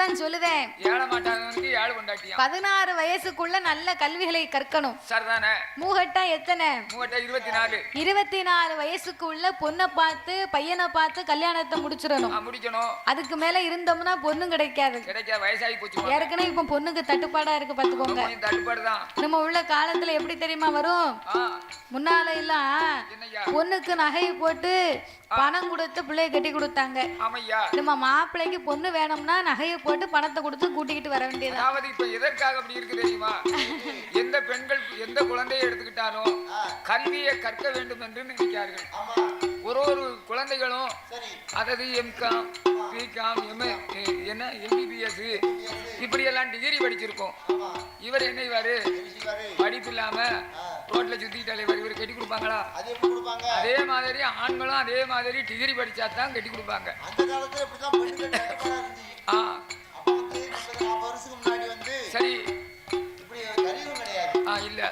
அதைத்தான் சொல்லுதேன். ஏழ மாட்டாதவனுக்கு ஏழு கொண்டாட்டியா 16 வயசுக்குள்ள நல்ல கல்விகளை கற்கணும். சரிதானே? மூகட்டா எத்தனை? மூகட்டா 24. 24 வயசுக்குள்ள பொண்ணை பார்த்து பையனை பார்த்து கல்யாணத்தை முடிச்சிடணும். முடிக்கணும். அதுக்கு மேல இருந்தோம்னா பொண்ணு கிடைக்காது. வயசாகி போச்சு. ஏற்கனவே இப்ப பொண்ணுக்கு தட்டுப்பாடா இருக்கு பாத்துக்கோங்க. தட்டுப்பாடுதான். நம்ம உள்ள காலத்துல எப்படி தெரியுமா வரும்? முன்னால எல்லாம் பொண்ணுக்கு நகையை போட்டு பணம் கொடுத்து பிள்ளைய கட்டி கொடுத்தாங்க. நம்ம மாப்பிள்ளைக்கு பொண்ணு வேணும்னா நகையை போட்டு பணத்தை கொடுத்து கூட்டிக்கிட்டு வர வேண்டியது. அதாவது இப்ப எதற்காக அப்படி இருக்கு தெரியுமா? எந்த பெண்கள் எந்த குழந்தையை எடுத்துக்கிட்டாலும் கல்வியை கற்க வேண்டும் என்று நினைக்கிறார்கள். ஒரு குழந்தைகளும் அதாவது எம்காம், பிகாம், என்ன எம்பிபிஎஸ் இப்படி எல்லாம் டிகிரி படிச்சிருக்கோம். இவர் என்ன இவாரு படிப்பு இல்லாம ரோட்ல சுத்திட்டாலே இவர் கட்டி கொடுப்பாங்களா? அதே மாதிரி ஆண்களும் அதே மாதிரி டிகிரி படிச்சா தான் கட்டி கொடுப்பாங்க. சரி இல்ல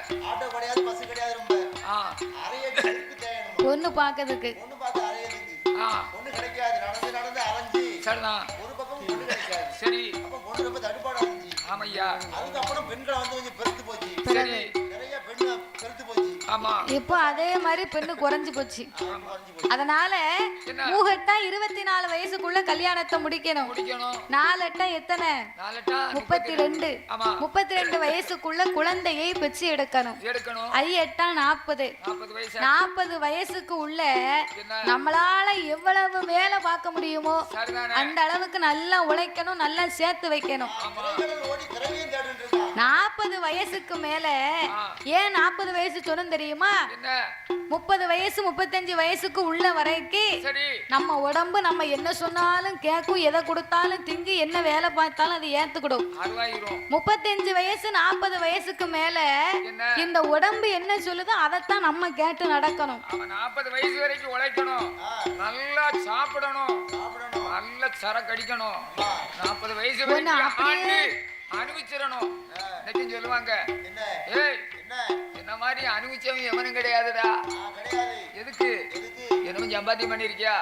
பொண்ணு பாக்கிறதுக்கு சரி ஆமையா. அதுக்கப்புறம் பெண்களை வந்து கொஞ்சம் பெருத்து போச்சு. சரி நிறைய பெண்கள் பெருத்து போச்சு. ஆமா இப்போ அதே மாதிரி பெண்ணு குறைஞ்சு போச்சு. அதனால மூகட்டா 24 வயசுக்குள்ள கல்யாணத்தை முடிக்கணும். 4 எட்டா எத்தனை? 32. 32 வயசுக்குள்ள குழந்தையை பெற்று எடுக்கணும். 5 எட்டா 40. 40 வயசுக்கு உள்ள நம்மளால எவ்வளவு வேலை பார்க்க முடியுமோ அந்த அளவுக்கு நல்லா உழைக்கணும், நல்லா சேர்த்து வைக்கணும். 40 வயசுக்கு மேல ஏன் 40 வயசு சொன்ன தெரியுமா? 30 வயசு 35 வயசுக்கு உள்ள வரைக்கும் நம்ம உடம்பு நம்ம என்ன சொன்னாலும் கேட்கும், எதை கொடுத்தாலும் திங்கி என்ன வேலை பார்த்தாலும் அது ஏத்துக்கிடும். 35 வயசு 40 வயசுக்கு மேல இந்த உடம்பு என்ன சொல்லுதோ அதைத்தான் நம்ம கேட்டு நடக்கணும். 40 வயசு வரைக்கும் உழைக்கணும், நல்லா சாப்பிடணும், நல்லா சரக்கு அடிக்கணும். 40 வயசு வரைக்கும் அனுபவிச்சிடணும். சொல்லுவாங்க என்ன மாதிரி அனுபவிச்சவங்க எவனும் கிடையாதுடா. எதுக்கு என்னவும் சம்பாத்தியம் பண்ணிருக்கியா?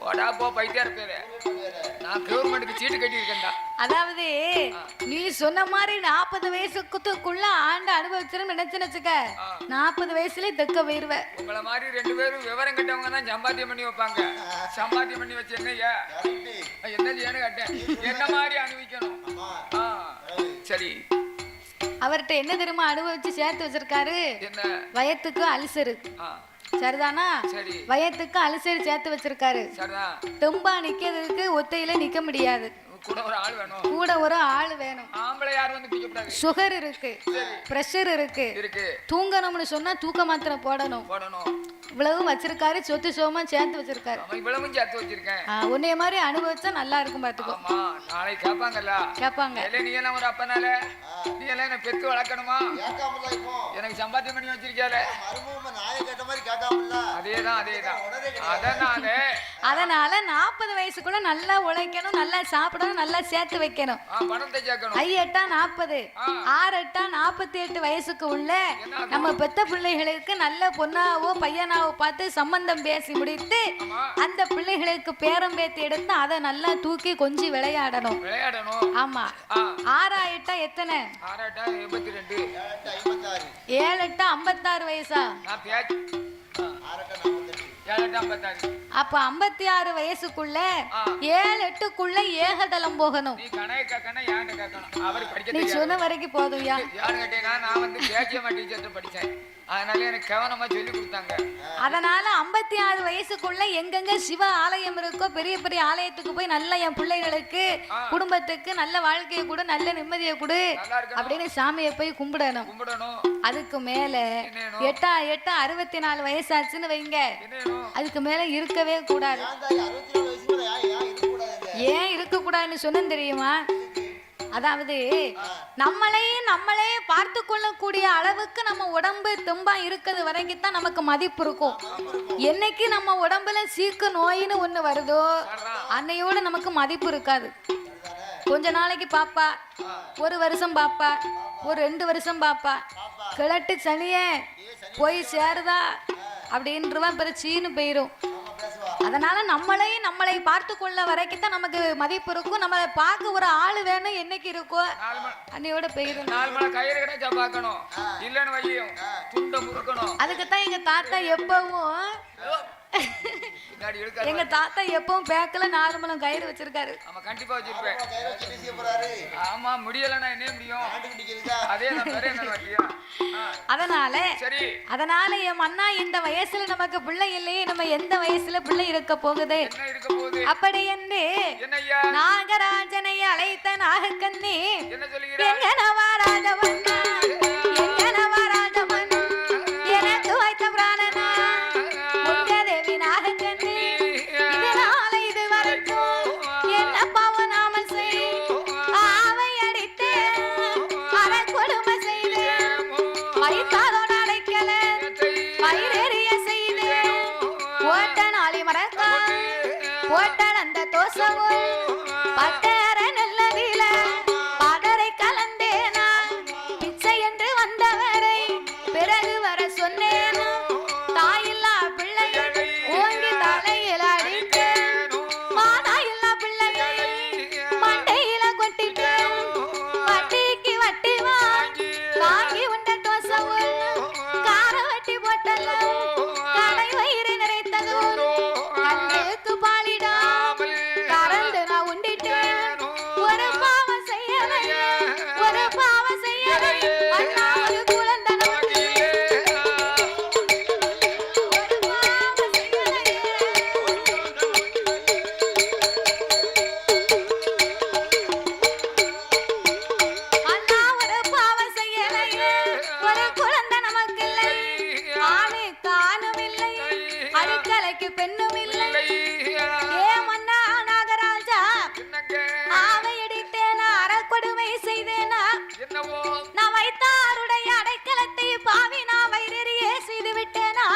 போடா போ பைத்தியார் பேரு. நான் கவர்மெண்ட்டுக்கு சீட்டு கட்டி இருக்கேன்டா. அதாவது நீ சொன்ன மாதிரி 40 வயசுக்குள்ள ஆண்டு அனுபவிச்சிடும் நினைச்சுக்க 40 வயசுல தெக்க போயிருவ. உங்களை மாதிரி 2 பேரும் விவரம் கட்டவங்க தான் சம்பாத்தியம் பண்ணி வைப்பாங்க. சம்பாத்தியம் பண்ணி வச்சு என்னையா என்ன செய்யணும் கேட்டேன். என்ன மாதிரி அனுபவிக்கணும். சரி அவர்கிட்ட என்ன தெரியுமா அனுபவிச்சு சேர்த்து வச்சிருக்காரு? வயத்துக்கு அல்சரு. சரிதானா? வயத்துக்கு அல்சர் சேர்த்து வச்சிருக்காரு. தெம்பா நிக்கிறதுக்கு ஒத்தையில நிக்க முடியாது. கூட ஒரு ஆள் வேணும். சுகர் இருக்கு, பிரஷர் இருக்கு, தூங்கணும்னு சொன்னா தூக்க மாத்திரை போடணும். இவ்வளவும் வச்சிருக்காரு. சொத்து சோமா சேர்த்து வச்சிருக்காரு. உன்னைய மாதிரி அனுபவிச்சா நல்லா இருக்கும் பாத்துக்கோ. நாளைக்கு கேட்பாங்க நீ எல்லாம் ஒரு அப்பனால நீ எல்லாம் என்ன பெத்து வளர்க்கணுமா? எனக்கு சம்பாத்தியம் பண்ணி வச்சிருக்காரு. அதனால 40 வயசுக்குள்ள நல்லா உழைக்கணும், நல்லா சாப்பிடணும், நல்லா சேர்த்து வைக்கணும். 5 எட்டா 40, 6 எட்டா 48 வயசுக்கு உள்ள நம்ம பெத்த பிள்ளைகளுக்கு நல்ல பொண்ணாவோ பையனாவோ பார்த்து சம்பந்தம் பேசி முடித்து அந்த பிள்ளைகளுக்கு பேரம் பேத்தி எடுத்து அதை நல்லா தூக்கி கொஞ்சம் விளையாடணும். ஆமா. 6 எட்டா எத்தனை? 7 எட்டா 56 வயசா? அப்ப 56 வயசுக்குள்ள 7 8க்குள்ள ஏகதளம் போகணும். நீ சொன்ன வரைக்கும் போதும். நான் வந்து படிச்சேன், அதனால எனக்கு கவனமா சொல்லி கொடுத்தாங்க. அதனால 56 வயசுக்குள்ள எங்கெங்க சிவ ஆலயம் இருக்கோ பெரிய பெரிய ஆலயத்துக்கு போய் நல்ல என் பிள்ளைகளுக்கு குடும்பத்துக்கு நல்ல வாழ்க்கையை கூட நல்ல நிம்மதியை கொடு அப்படின்னு சாமியை போய் கும்பிடணும். அதுக்கு மேல 8 64 வயசாச்சுன்னு வைங்க, அதுக்கு மேல இருக்கவே கூடாது. ஏன் இருக்க கூடாதுன்னு சொன்ன தெரியுமா? அதாவது நம்மளே பார்த்து கொள்ளக்கூடிய அளவுக்கு நம்ம உடம்பு தெம்பா இருக்கிறது வரைக்கும் தான் நமக்கு மதிப்பு இருக்கும். என்னைக்கு நம்ம உடம்புல சீக்கு நோயின்னு ஒண்ணு வருதோ அன்னையோட நமக்கு மதிப்பு இருக்காது. கொஞ்ச நாளைக்கு பாப்பா, 1 வருஷம் பாப்பா, ஒரு 2 வருஷம் பாப்பா, கிழட்டு சனியே போய் சேருதா அப்படின்றவன் பிற சீனு போயிரும். அதனால நம்மளை பார்த்து கொள்ள வரைக்கும் தான் நமக்கு மதிப்பு இருக்கும். நம்மளை பார்க்க ஒரு ஆளு வேணும் என்னைக்கு இருக்கும் அன்னையோட போயிடும். 4 மணி கயிறு கிடைச்சா பார்க்கணும், இல்லன்னு வையும் துண்டை முறுக்கணும். அதுக்குத்தான் எங்க தாத்தா எப்பவும் எங்க தாத்தா எப்பவும் பேக்கல 4 முழம் கயிறு வச்சிருக்காரு. ஆமா கண்டிப்பா வச்சிருப்பேன். ஆமா முடியலன்னா என்ன முடியும், அதே அதனால சரி. அதனால என் அண்ணா இந்த வயசுல நமக்கு பிள்ளை இல்லையே, நம்ம எந்த வயசுல பிள்ளை இருக்க போகுது அப்படி என்று நாகராஜனை அழைத்த நாகக்கண்ணி எங்க நவராஜவண்ணா எங்க நவராஜவண்ணா எனக்கு வைத்த பிராணனா உங்க தேவி நாகக்கண்ணி இதனால இது வரைக்கும் என்ன பாவனாமல் செய்து ஆவை அடித்து அரை கொடுமை செய்து வைத்தாலோட அடைக்கல வயிறெறிய செய்து ஓட்ட நாளை மறக்கா ஓட்டல் அந்த தோசவும் பட்டர நல்லதில பதரை கலந்தேனா பிச்சை என்று வந்தவரை பிறகு வர சொன்னேனா தாயில்லா பிள்ளையை ஓங்கி தலையில் அடித்தேன் மாதாயில்லா பிள்ளையை மண்டையில கொட்டிட்டேன் வட்டிக்கு வட்டி வாங்கி உண்ட தோசவும் கார வட்டி போட்டல கடை வயிறு நிறைத்ததும் கண்ணுக்கு பாலிடாமல் கறந்து நான் உண்டிட்டேன் ஒரு பாவம் செய்யலையே ஒரு பாவம் செய்யலையே அண்ணா ஒரு குழந்தை நமக்கு ஒரு பாவம் செய்யலையே அண்ணா ஒரு பாவம் செய்யலையே ஒரு குழந்தை நமக்கு இல்லை ஆணுக்கு ஆணும் இல்லை அடுக்கலைக்கு பெண்ணும் இல்லை ஏ மன்னா நாகராஜா ஆவை அடித்தேனா அறக்கொடுமை செய்தேனா என்னவோ நான் வைத்தாருடைய அடைக்கலத்தை பாவி நான் வயிறெறியே செய்து விட்டேனா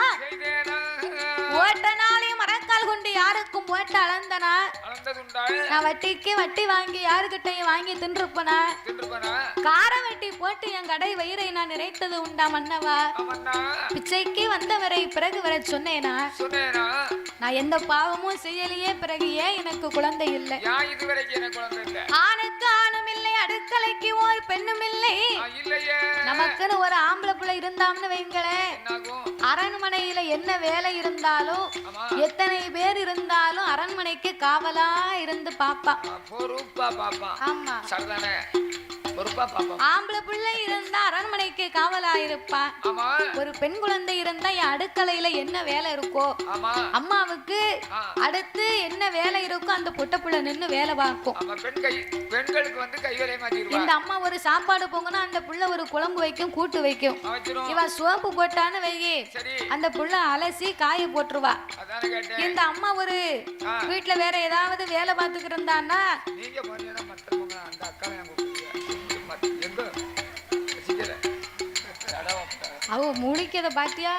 ஓட்ட நாளை மரக்கால் கொண்டு யாருக்கும் போட்டு அளந்தனா நான் வட்டிக்கு வட்டி வாங்கி யாருக்கிட்டையும் வாங்கி தின்றுப்பனா கார வட்டி போட்டு என் கடை வயிறை நான் நிறைத்தது உண்டா மன்னவா பிச்சைக்கு வந்தவரை பிறகு வர சொன்னேனா நான் எந்த பாவமும் செய்யலையே பிறகு ஏன் எனக்கு குழந்தை இல்லை ஆணுக்கு ஆணும் இல்லை அடுக்கலைக்கு ஒரு பெண்ணும் இல்லை நமக்குன்னு ஒரு ஆம்பளை பிள்ளை இருந்தாம்னு வைங்களேன் அரண்மனையில என்ன வேலை இருந்தாலும் எத்தனை பேர் இருந்தாலும் அரண்மனைக்கு காவலா இருந்து பாப்பான் ஆமா ஆம்பளை பிள்ளை இருந்தா அரண்மனைக்கு காவலா இருப்பான் ஒரு பெண் குழந்தை இருந்தா என் அடுக்கலையில என்ன வேலை இருக்கோ அம்மாவுக்கு அடுத்து என்ன வேலை இருக்கோ அந்த பொட்ட புள்ள நின்னு வேலை பார்க்கும் இந்த அம்மா ஒரு சாப்பாடு போங்கன்னா அந்த புள்ள ஒரு குழம்பு வைக்கும் கூட்டு வைக்கும் இவ சோப்பு போட்டான்னு வையே அந்த புள்ள அலசி காய போட்டுருவா இந்த அம்மா ஒரு வீட்டுல வேற ஏதாவது வேலை பார்த்துக்கிட்டு இருந்தான்னா அவ முழிக்கத பாத்தியா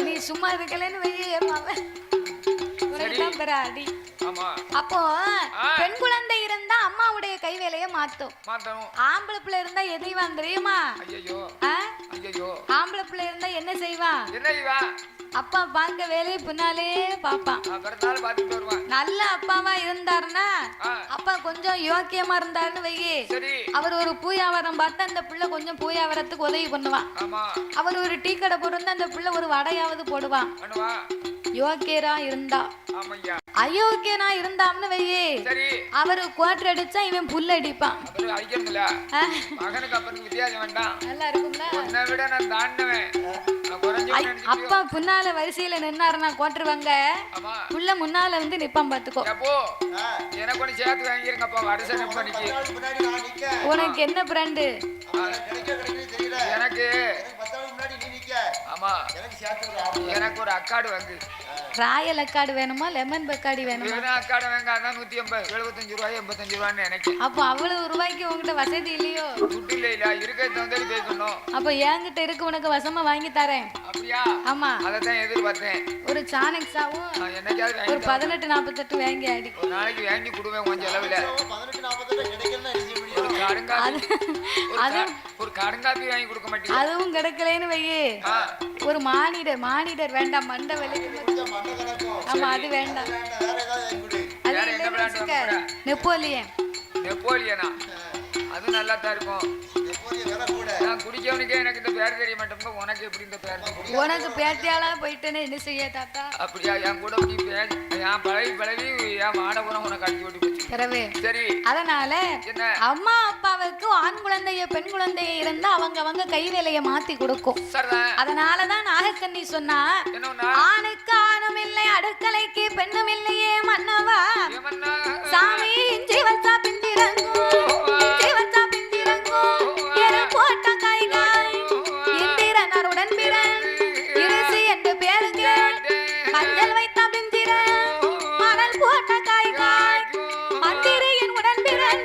நீ சும்மா இருக்கலன்னு வையமாவ அடி அப்போ பெண் குழந்தை இருந்தா அம்மாவுடைய கை வேலைய மாத்தும் ஆம்பளை பிள்ளை இருந்தா எதைவான் தெரியுமா ஆம்பளை பிள்ளை இருந்தா என்ன செய்வான் அப்பா பாக்க வேலையை பின்னாலே பாப்பான் நல்ல அப்பாவா இருந்தாருன்னா அப்பா கொஞ்சம் யோக்கியமா இருந்தாருன்னு வையே அவர் ஒரு பூயாவரம் பார்த்தா அந்த பிள்ளை கொஞ்சம் பூயாவரத்துக்கு உதவி பண்ணுவான் அவர் ஒரு டீ கடை போட்டு அந்த பிள்ளை ஒரு வடையாவது போடுவான் யோக்கியரா இருந்தா அயோக்கியனா இருந்தாம்னு வையே அவரு குவாட்டர் அடிச்சா இவன் புல்ல அடிப்பான் நல்லா இருக்கும்ல அப்பா முன்னால வரிசையில நின்னாருன்னா கோட்டுருவாங்க புள்ள முன்னால வந்து நிப்பான் பாத்துக்கோ உனக்கு என்ன பிராண்டு எனக்கு எனக்கு ஒரு அக்காடு வந்து ராயல் அக்காடு வேணுமா லெமன் பக்காடி வேணுமா அக்காடு வேங்க 150 75 ரூபாய் 85 ரூபான்னு எனக்கு அப்போ அவ்வளவு ரூபாய்க்கு உங்ககிட்ட வசதி இல்லையோ துட்டு இல்ல இருக்கிறது தகுந்தது பேசணும் அப்போ என்கிட்ட இருக்கு உனக்கு வசமா வாங்கி தரேன் அப்படியா ஆமா அததான் எதிர்பார்த்தேன் ஒரு சானக்ஸாவும் என்னைக்காவது ஒரு 1848 வாங்கி அடி ஒரு நாளைக்கு வாங்கி கொடுவேன் கொஞ்சம் அளவுல 1848 கிடைக்கலன்னா ஒரு கடுங்காப்பி வாங்கி கொடுக்க மாட்டீங்க. அதுவும் கிடைக்கலன்னு வையே, ஒரு மானிடர் வேண்டாம், மண்டை வெளியே. ஆமா, அது வேண்டாம். நெப்போலியனா? அது நல்லா தான் இருக்கும். நான் குடிக்கவனுக்கே எனக்கு இந்த பேர் தெரிய மாட்டேங்க. உனக்கு எப்படி இந்த பேர்? உனக்கு பேட்டியாலா போயிட்டேன்னு என்ன செய்ய தாத்தா? அப்படியா? என் கூட நீ என் பழவி என் மாடபுரம் உனக்கு அடிச்சு ஓட்டி போச்சு. சரி, அதனால அம்மா அப்பாவுக்கு ஆண் குழந்தைய பெண் குழந்தைய இருந்தா அவங்க கை வேலையை மாத்தி கொடுக்கும். அதனாலதான் நாகக்கண்ணி சொன்னா, ஆணுக்கு ஆணும் இல்லை, அடுக்கலைக்கு பெண்ணும் இல்லையே மன்னவா, சாமி இஞ்சி வச்சா பிஞ்சிரங்கும், இஞ்சி வச்சா பிஞ்சிரங்கும், எரு போட்ட காய்காய் இந்திரனருடன் பிறன் இருசி என்று பேருங்க, மஞ்சள் வைத்தா பிஞ்சிர மணல் போட்ட காய்காய் மந்திரையின் உடன் பிறன்,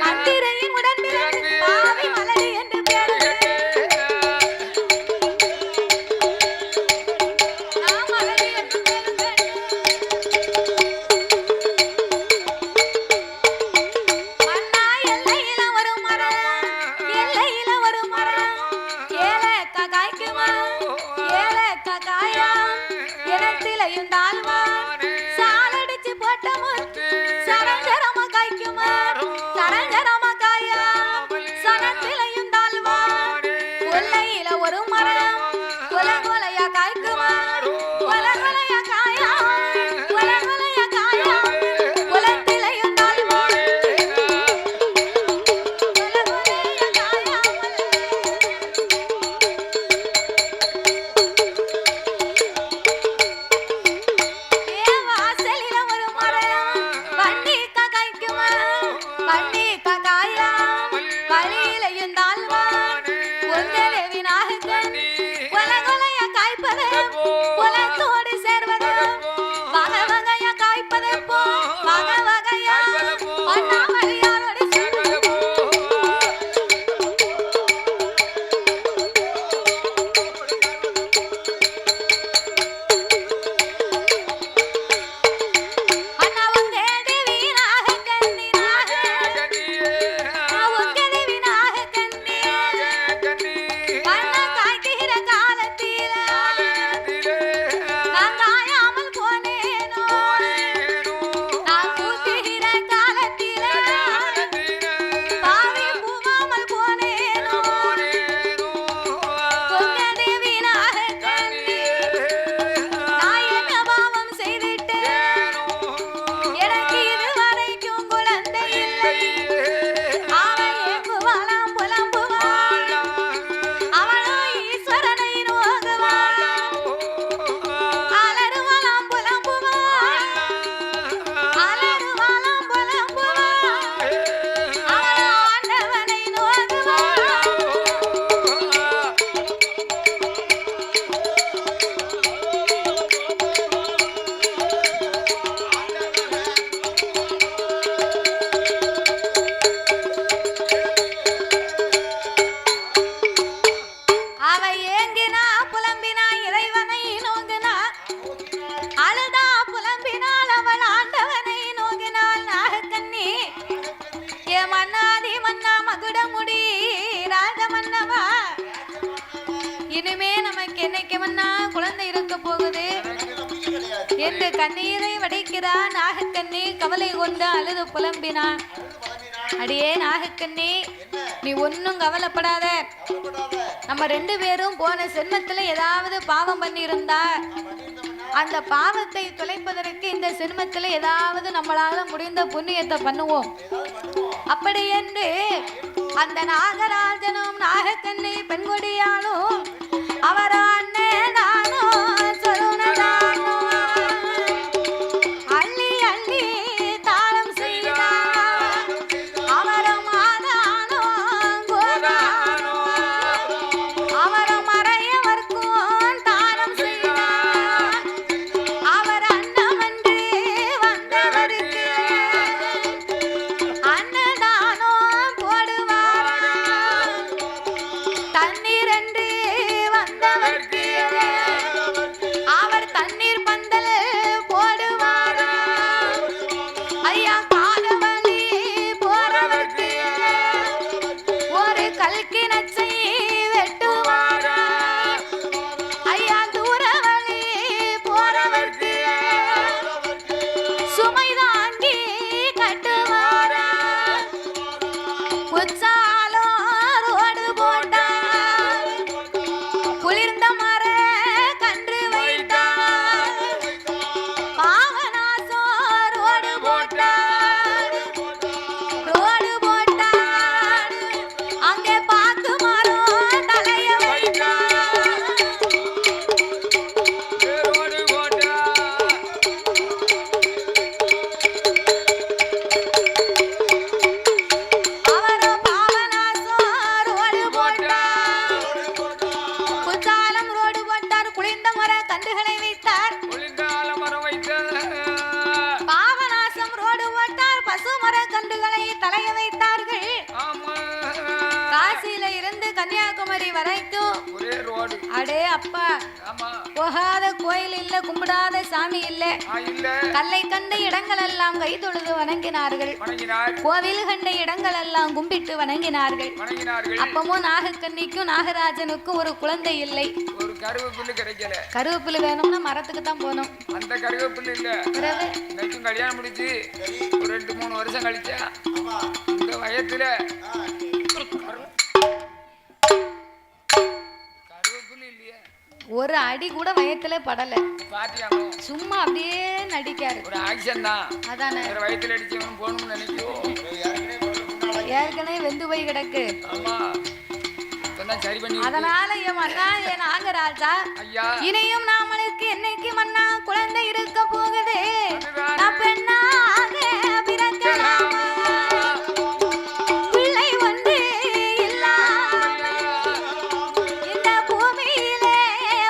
மந்திரையின் உடன் பிறன் பாவி மலடி என்று பேருங்க. என்று கண்ணீரை வடிக்கிறான் நாகக்கண்ணி. கவலை கொண்டு அழுது புலம்பினான். அடியே நாகக்கண்ணி, நீ ஒன்னும் கவலைப்படாத. நம்ம 2 பேரும் போன சென்மத்துல ஏதாவது பாவம் பண்ணி இருந்தா அந்த பாவத்தை தொலைப்பதற்கு இந்த சென்மத்துல ஏதாவது நம்மளால முடிந்த புண்ணியத்தை பண்ணுவோம். அப்படி என்று அந்த நாகராஜனும் நாகக்கண்ணி பெண்கொடியாலும் அவர் அண்ணன் தானோ சொருணதானோ அள்ளி அள்ளி தாளம் செய்தார். அவரும் ஆதானோ கோதானோ அவரும் மறையவர்க்கும் தாளம் செய்தார். அவர் அன்னமன்று வந்தவருக்கு அன்னதானோ போடுவார். தண்ணீர் என்று வந்தவர்க்கு மரக்கன்றுகளை தலைய வைத்தார்கள். காசியில இருந்து கன்னியாகுமரி வரைக்கும் ஒரே ரோடு. அடே அப்பா, போகாத கோயில் இல்ல, கும்பிடாத சாமி இல்ல. கல்லை கண்ட இடங்கள் எல்லாம் கை தொழுது வணங்கினார்கள். கோவில் கண்ட இடங்கள் எல்லாம் கும்பிட்டு வணங்கினார்கள். அப்பமும் நாகக்கன்னிக்கும் நாகராஜனுக்கும் ஒரு குழந்தை இல்லை. ஒரு கருவேப்பிலை கிடைக்கல. கருவேப்பிலை வேணும்னா மரத்துக்கு தான் போகணும். அந்த கருவேப்பிலை இல்ல. இன்னைக்கும் கல்யாணம் முடிச்சு ஒரு 2-3 வருஷம் கழிச்சா இந்த வயத்துல கருவேப்பிலை இல்லையா? ஒரு அடி கூட வயத்துல படல. பாத்தியாமோ? சும்மா அப்படியே நடிக்காரு. ஒரு ஆக்ஷன் தான். அதானே. வயத்துல அடிச்சவனும் போகணும்னு நினைக்கும். ஏற்கனவே வெந்து போய் கிடக்கு. ஆமா, சரி பண்ணி. அதனால என் மன்னா, என் நாகராஜா, இனியும் நாமளுக்கு என்னைக்கு மன்னா குழந்தை இருக்க போகுது. நான் பெண்ணாக பிறக்கலாமா? பிள்ளை ஒன்று இல்லாம இந்த பூமியிலே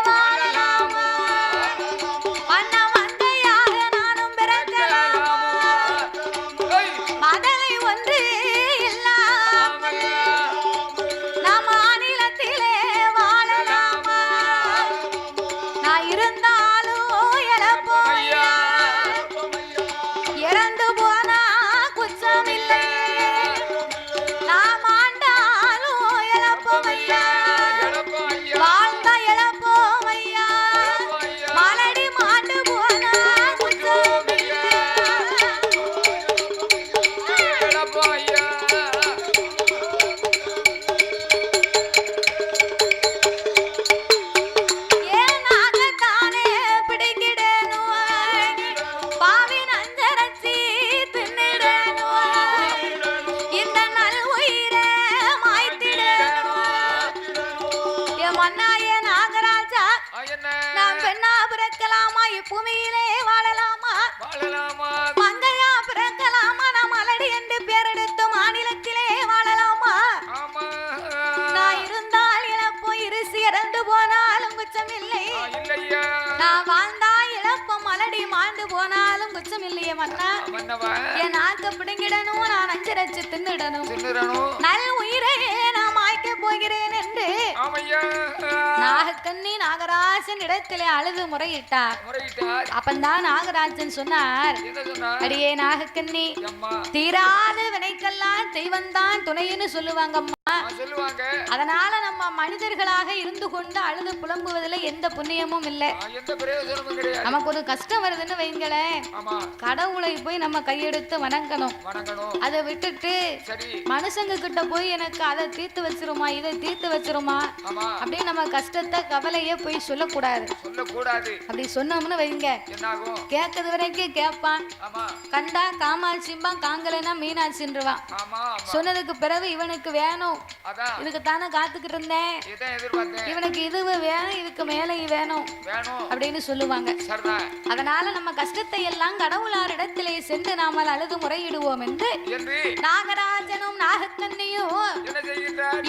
வாழலாமா? மன்னா மங்கையாக நானும் பிறக்கலாமா? மதலை ஒன்று இல்லாம நாம் மாநிலத்திலே வாழலாமா? நான் இருந்தாலும் இழப்போயா, இறந்து போனா குற்றம் இல்லை. நாம் ஆண்டாலும் இழப்போமையா, வாழ்ந்தா இழப்போமையா. மலடி மாண்டு போனா குற்றம் இல்லை. ஏனாகத்தானே பிடிக்கிடேனோ, பாவின் அஞ்சரச்சி தின்னிடேனோ, இந்த நல் உயிரை மாய்த்திடேனோ. என் மன்னா, என் நாகராஜா, நான் பெண்ணா பிறக்கலாமா? இப்பூமியிலே வாழலாமா? மங்கையா பிறக்கலாமா? நான் மலடி என்று பேரெடுத்து மாநிலத்திலே வாழலாமா? நான் இருந்தால் இழப்போ, இருசி இறந்து போனாலும் குச்சம் இல்லை. நான் வாழ்ந்தா இழப்பம், மலடி மாண்டு போனாலும் குச்சம் இல்லையே மன்னா. என் நாக்க பிடுங்கிடணும், நான் அஞ்சரச்சு தின்னிடணும். நல் உயிரை நான் மாய்க்க போகிறேன் என்று நாகக்கண்ணி நாகராஜன் இடத்திலே அழுது முறையிட்டார். அப்பந்தான் நாகராஜன் சொன்னார், அடியே நாகக்கண்ணி, தீராத வினைக்கெல்லாம் தெய்வந்தான் துணைன்னு சொல்லுவாங்கம்மா. அதனால நம்ம மனிதர்களாக இருந்து கொண்டு அழுது புலம்புவதில் எந்த புண்ணியமும் இல்லை. நமக்கு ஒரு கஷ்டம் வருதுன்னு வைங்களேன், கடவுளை போய் நம்ம கையெடுத்து வணங்கணும். அதை விட்டுட்டு மனுஷங்க கிட்ட போய் எனக்கு அதை தீர்த்து வச்சிருமா, இதை தீர்த்து வச்சிருமா அப்படியே நம்ம கஷ்டத்தை கவலையே போய் சொல்லக்கூடாது. அப்படி சொன்னோம்னு வைங்க, கேட்கறது வரைக்கும் கேட்பான். கண்டா காமாட்சிம்பான், காங்கலைனா மீனாட்சின்றுவான். சொன்னதுக்கு பிறகு இவனுக்கு வேணும், இதுக்கு தானே காத்துக்கிட்டு இருந்தேன், இவனுக்கு இது வேணும், இதுக்கு மேலே வேணும் அப்படின்னு சொல்லுவாங்க. அதனால நம்ம கஷ்டத்தை எல்லாம் கடவுளாரிடத்திலே சென்று நாமல் அழுது முறையிடுவோம் என்று நாகராஜனும் நாகக்கண்ணியும்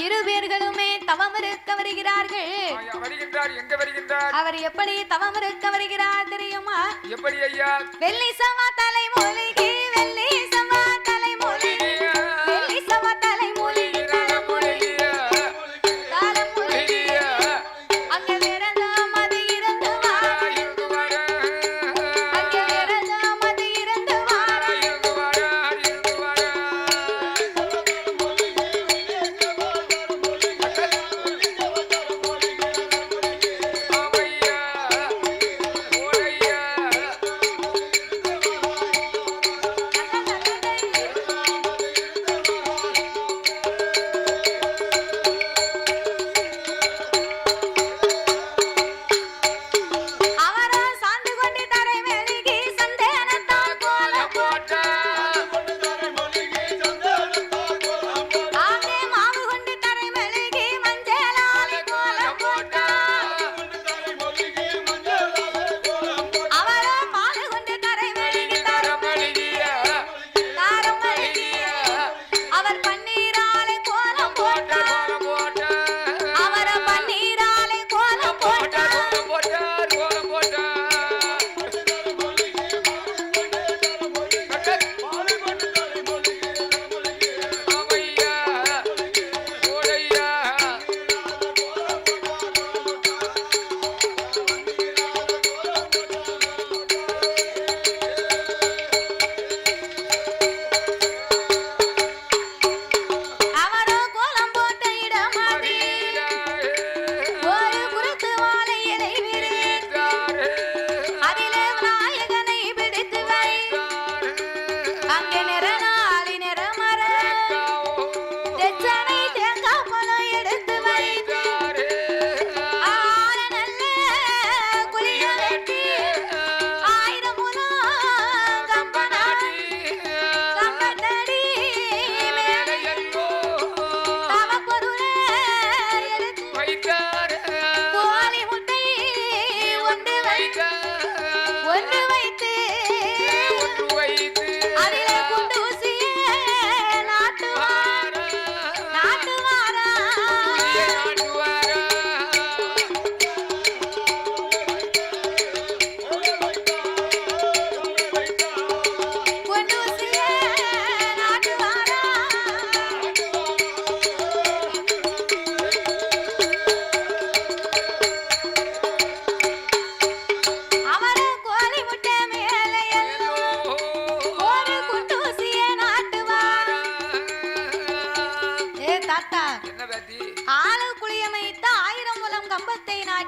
இரு பேர்களுமே தவம் இருக்க வருகிறார்கள். அவர் எப்படி தவம் இருக்க வருகிறார் தெரியுமா? வெள்ளி சவா தலை மூலிகை, வெள்ளி சவா தலை மூலிகை, வெள்ளி சவா தலை மூலிகை, அங்க விரதம் அது இருந்து வார, அங்க விரதம் அது இருந்து வார.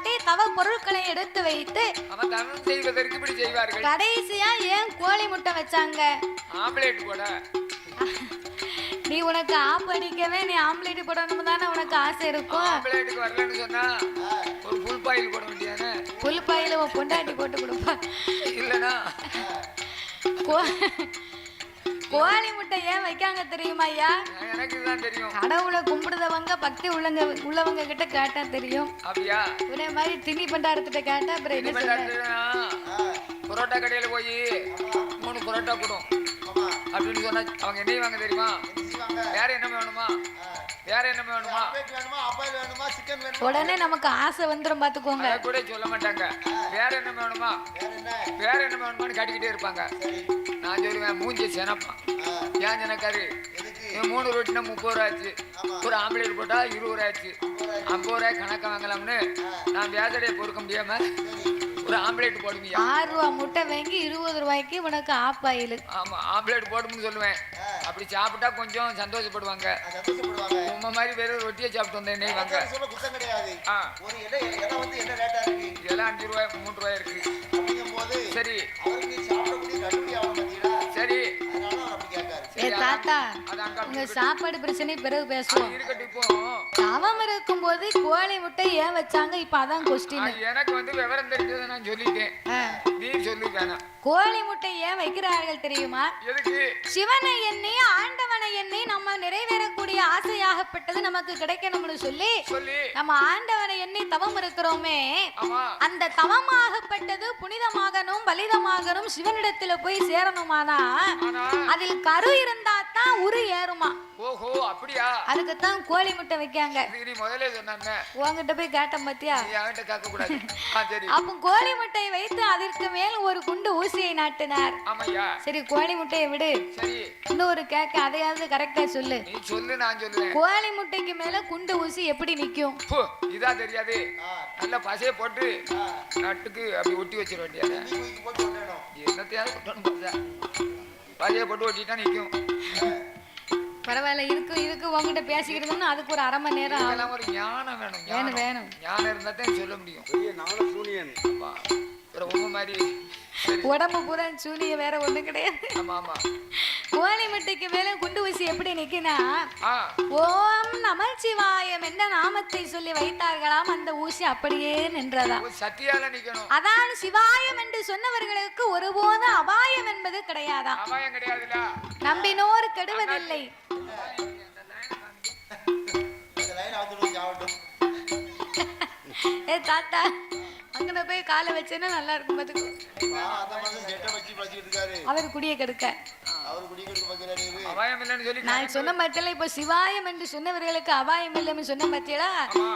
நாட்டி தவ பொருட்களை எடுத்து வைத்து அவன் தவம் செய்வதற்கு இப்படி செய்வார்கள். கடைசியா ஏன் கோழி முட்டை வச்சாங்க? ஆம்லேட் போட. நீ உனக்கு ஆப்படிக்கவே நீ ஆம்லேட் போடணும் தானே உனக்கு ஆசை இருக்கும். ஆம்லேட்டுக்கு வரலன்னு சொன்னா ஒரு புல் பாயில் போட வேண்டியதானே. புல் பாயில பொண்டாட்டி போட்டு கொடுப்பா. இல்லனா கோழி முட்டை ஏன் வைக்காங்க தெரியுமா ஐயா? எனக்கு தான் தெரியும். கடவுளை கும்பிடுறவங்க பக்தி உள்ளவங்க கிட்ட கேட்டா தெரியும். அப்படியா? இதே மாதிரி திணி பண்டாரத்திட்ட கேட்டா அப்புறம் என்ன சொல்ற? புரோட்டா கடையில போய் 3 புரோட்டா போடும் அப்படின்னு சொன்னா அவங்க என்ன வாங்க தெரியுமா? வேற என்ன வேணுமா? வேற என்ன வேணுமா? உடனே நமக்கு ஆசை வந்துரும் பாத்துக்கோங்க. கூட சொல்ல மாட்டாங்க. வேற என்ன வேணுமா? வேற என்ன வேணுமான்னு காட்டிக்கிட்டே இருப்பாங்க. நான் சொல்லுவேன் மூஞ்சி செனப்பா. ஏன் செனக்காரு? 3 ரொட்டினா 30 ரூபா ஆச்சு. ஒரு ஆம்லேட் போட்டா 20 ரூபா ஆச்சு. 50 ரூபாய் கணக்கா வாங்கலாம்னு நான் வேதனையை பொறுக்க முடியாம ஒரு ஆம்லேட் போடுவீங்க. 6 ரூபா முட்டை வாங்கி 20 ரூபாய்க்கு உனக்கு ஆப் ஆயில். ஆமா ஆம்லேட் போடும்னு சொல்லுவேன். அப்படி சாப்பிட்டா கொஞ்சம் சந்தோஷப்படுவாங்க. உங்க மாதிரி வெறும் ரொட்டியை சாப்பிட்டு வந்தேன் என்ன வாங்க. இதெல்லாம் 5 ரூபாய் 3 ரூபாய் இருக்கு. சரி சரி தாத்தா உங்க சாப்பாடு பிரச்சனை பிறகு பேசுவோம். தவம் இருக்கும் போது கோழி முட்டை ஏன் வச்சாங்க? இப்ப அதான் கொஸ்டின். எனக்கு வந்து விவரம் தெரிஞ்சதை நான் சொல்லிட்டேன். நீ சொல்லு வேணாம். கோழி முட்டை ஏன் வைக்கிறார்கள் தெரியுமா? எதுக்கு? சிவனை எண்ணி ஆண்டவனை எண்ணி நம்ம நிறைவேறக்கூடிய ஆசையாகப்பட்டது நமக்கு கிடைக்கணும்னு சொல்லி நம்ம ஆண்டவனை எண்ணி தவம் இருக்கிறோமே, அந்த தவமாகப்பட்டது புனிதமாகணும் பலிதமாகணும் சிவனிடத்துல போய் சேரணுமானா அதில் கரு இருந்தா தான் உரு ஏறுமா. ஓஹோ அப்படியா? அதுக்குத்தான் கோழி முட்டை வைக்காங்க. நீ முதல்ல சொன்ன உங்ககிட்ட போய் கேட்டேன் பாத்தியா? அப்ப கோழி முட்டை வைத்து அதற்கு மேல் ஒரு குண்டு ஊசியை நாட்டினார். சரி கோழி முட்டையை விடு, இன்னொரு கேட்க அதையாவது கரெக்டா சொல்லு. நீ சொல்லு நான் சொல்லுவேன். கோழி முட்டைக்கு மேல குண்டு ஊசி எப்படி நிக்கும்? இதா தெரியாது. நல்ல பசையை போட்டு நட்டுக்கு அப்படி ஒட்டி வச்சிட வேண்டியது. என்னத்தையாவது பசையை போட்டு ஒட்டிட்டா நிக்கும். பரவாயில்ல இதுக்கு உங்ககிட்ட பேசிக்கிறதுன்னு அதுக்கு ஒரு அரை மணி நேரம் ஒரு ஞானம் வேணும். வேணும் ஞானம் இருந்தா தான் சொல்ல முடியும். உடம்பு பூரா சூனிய வேற ஒண்ணு கிடையாது. கோழி முட்டைக்கு மேல குண்டு ஊசி எப்படி நிக்கினா ஓம் நமச்சிவாயம் என்ற நாமத்தை சொல்லி வைத்தார்களாம். அந்த ஊசி அப்படியே நின்றதா. சத்தியால நிக்கணும். அதான் சிவாயம் என்று சொன்னவர்களுக்கு ஒருபோது அபாயம் என்பது கிடையாதா. அபாயம் கிடையாதுல. நம்பினோர் கெடுவதில்லை. ஏ தாத்தா அங்கன போய் காலை வச்சேன்னா நல்லா இருக்கும் பாத்துக்கோ. அவர் குடிய கெடுக்க நான் சொன்ன பத்தியில இப்ப சிவாயம் என்று சொன்னவர்களுக்கு அபாயம் இல்லைன்னு சொன்ன பத்தியலா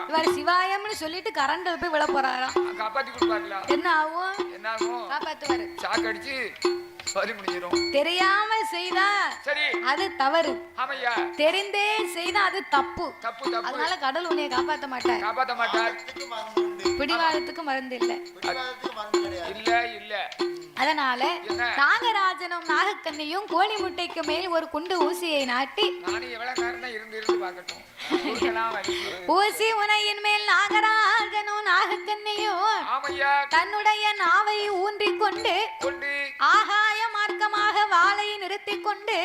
இவர் சிவாயம்னு சொல்லிட்டு கரண்ட் போய் விழ போறாராம். காப்பாத்தி கொடுப்பாங்களா? என்ன ஆகும்? காப்பாத்துவாரு. சாக்கடிச்சு தெரியாம செய்தா அது தவறு, தெரிந்தே செய்தா அது தப்பு. அதனால கடல் உன்னைய காப்பாத்த மாட்டார். பிடிவாதத்துக்கு மருந்து இல்ல. அதனால நாகராஜனும் நாகக்கண்ணியும் கோழி முட்டைக்கு மேல் ஒரு குண்டு ஊசியை நாட்டி ஊசி உனையின் மேல் நாகராஜனும் நாகக்கண்ணியும் தன்னுடைய நாவை ஊன்றிக் கொண்டு ஆகாய மார்க்கமாக வாளை நிறுத்திக் கொண்டு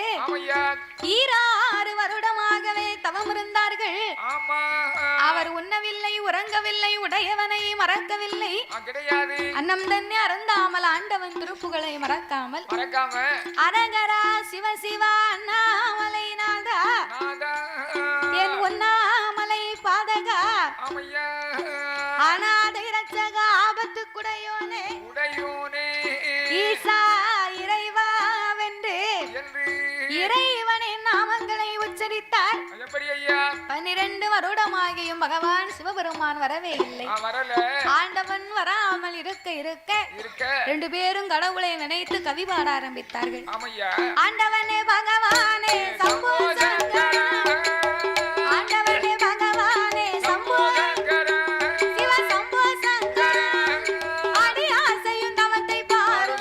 6 வருடமாகவே தவம் இருந்தார்கள். அவர் உண்ணவில்லை உறங்கவில்லை உடையவனை மறக்கவில்லை. அன்னம் தன்னை அருந்தாமல் ஆண்டவன் திருப்புகளை மறக்காமல் அரகரா சிவ சிவா அண்ணாமலை நாதா என் ஒன்னாமலை பாதகா அநாதை ரட்சக ஆபத்துக்குடையோனே ஈசா இறைவா வென்று இறைவனின் நாமங்களை உச்சரித்தார். 12 வருடமாகியும் பகவான் சிவபெருமான் வரவே இல்லை. ஆண்டவன் வராமல் இருக்க 2 பேரும் கடவுளை நினைத்து கவி பாட ஆரம்பித்தார்கள். ஆண்டவனே பகவானே சம்போ சங்கரா, ஆண்டவனே பகவானே சம்போ சிவ சம்போ சங்கரா, அடி ஆசையும் தவத்தை பாரு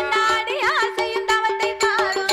இந்த அடி ஆசையும் தவத்தை பாரு.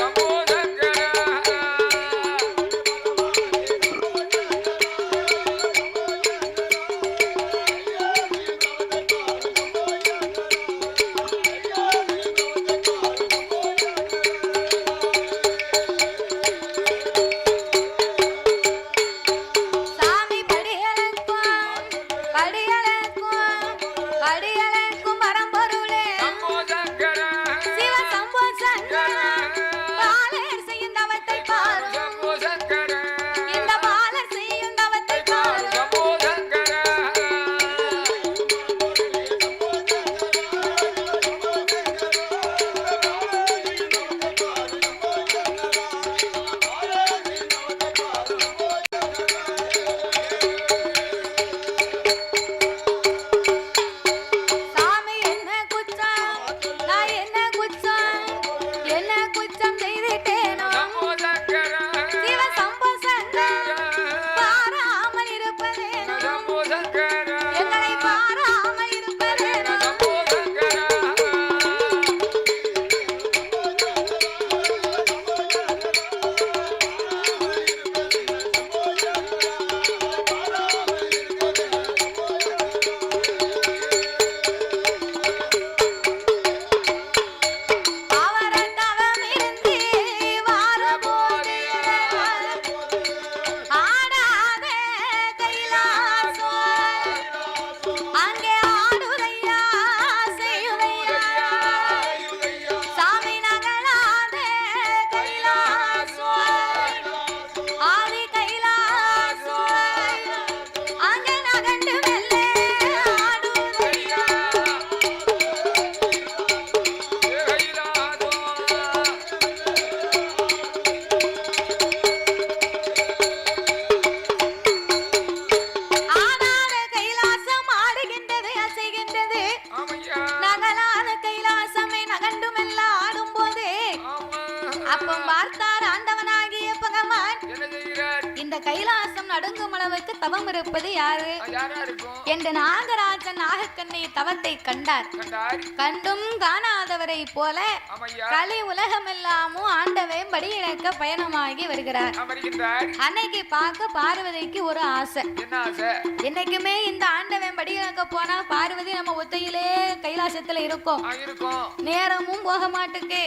அப்ப பார்த்தார் ஆண்டவனாகிய பகவான் என்ன செய்கிறார்? இந்த கைலாசம் நடுங்கும் அளவுக்கு தவம் இருப்பது யாரு யாரா இருக்கும் என்று நாகராஜன் நாகக்கண்ணை தவத்தை கண்டார். கண்டார். கண்டும் காணாதவரை போல ஆமையா கலி உலகமெல்லாமும் ஆண்டவே படி இழக்க பயணமாகி வருகிறார். அமர்கின்றார். அன்னைக்கு பார்க்க பார்வதிக்கு ஒரு ஆசை. என்ன ஆசை? என்னைக்குமே இந்த ஆண்டவன் படி இழக்க போனா பார்வதி நம்ம ஒத்தையிலே கைலாசத்துல இருக்கோம். இருக்கும். நேரமும் போக மாட்டுக்கு.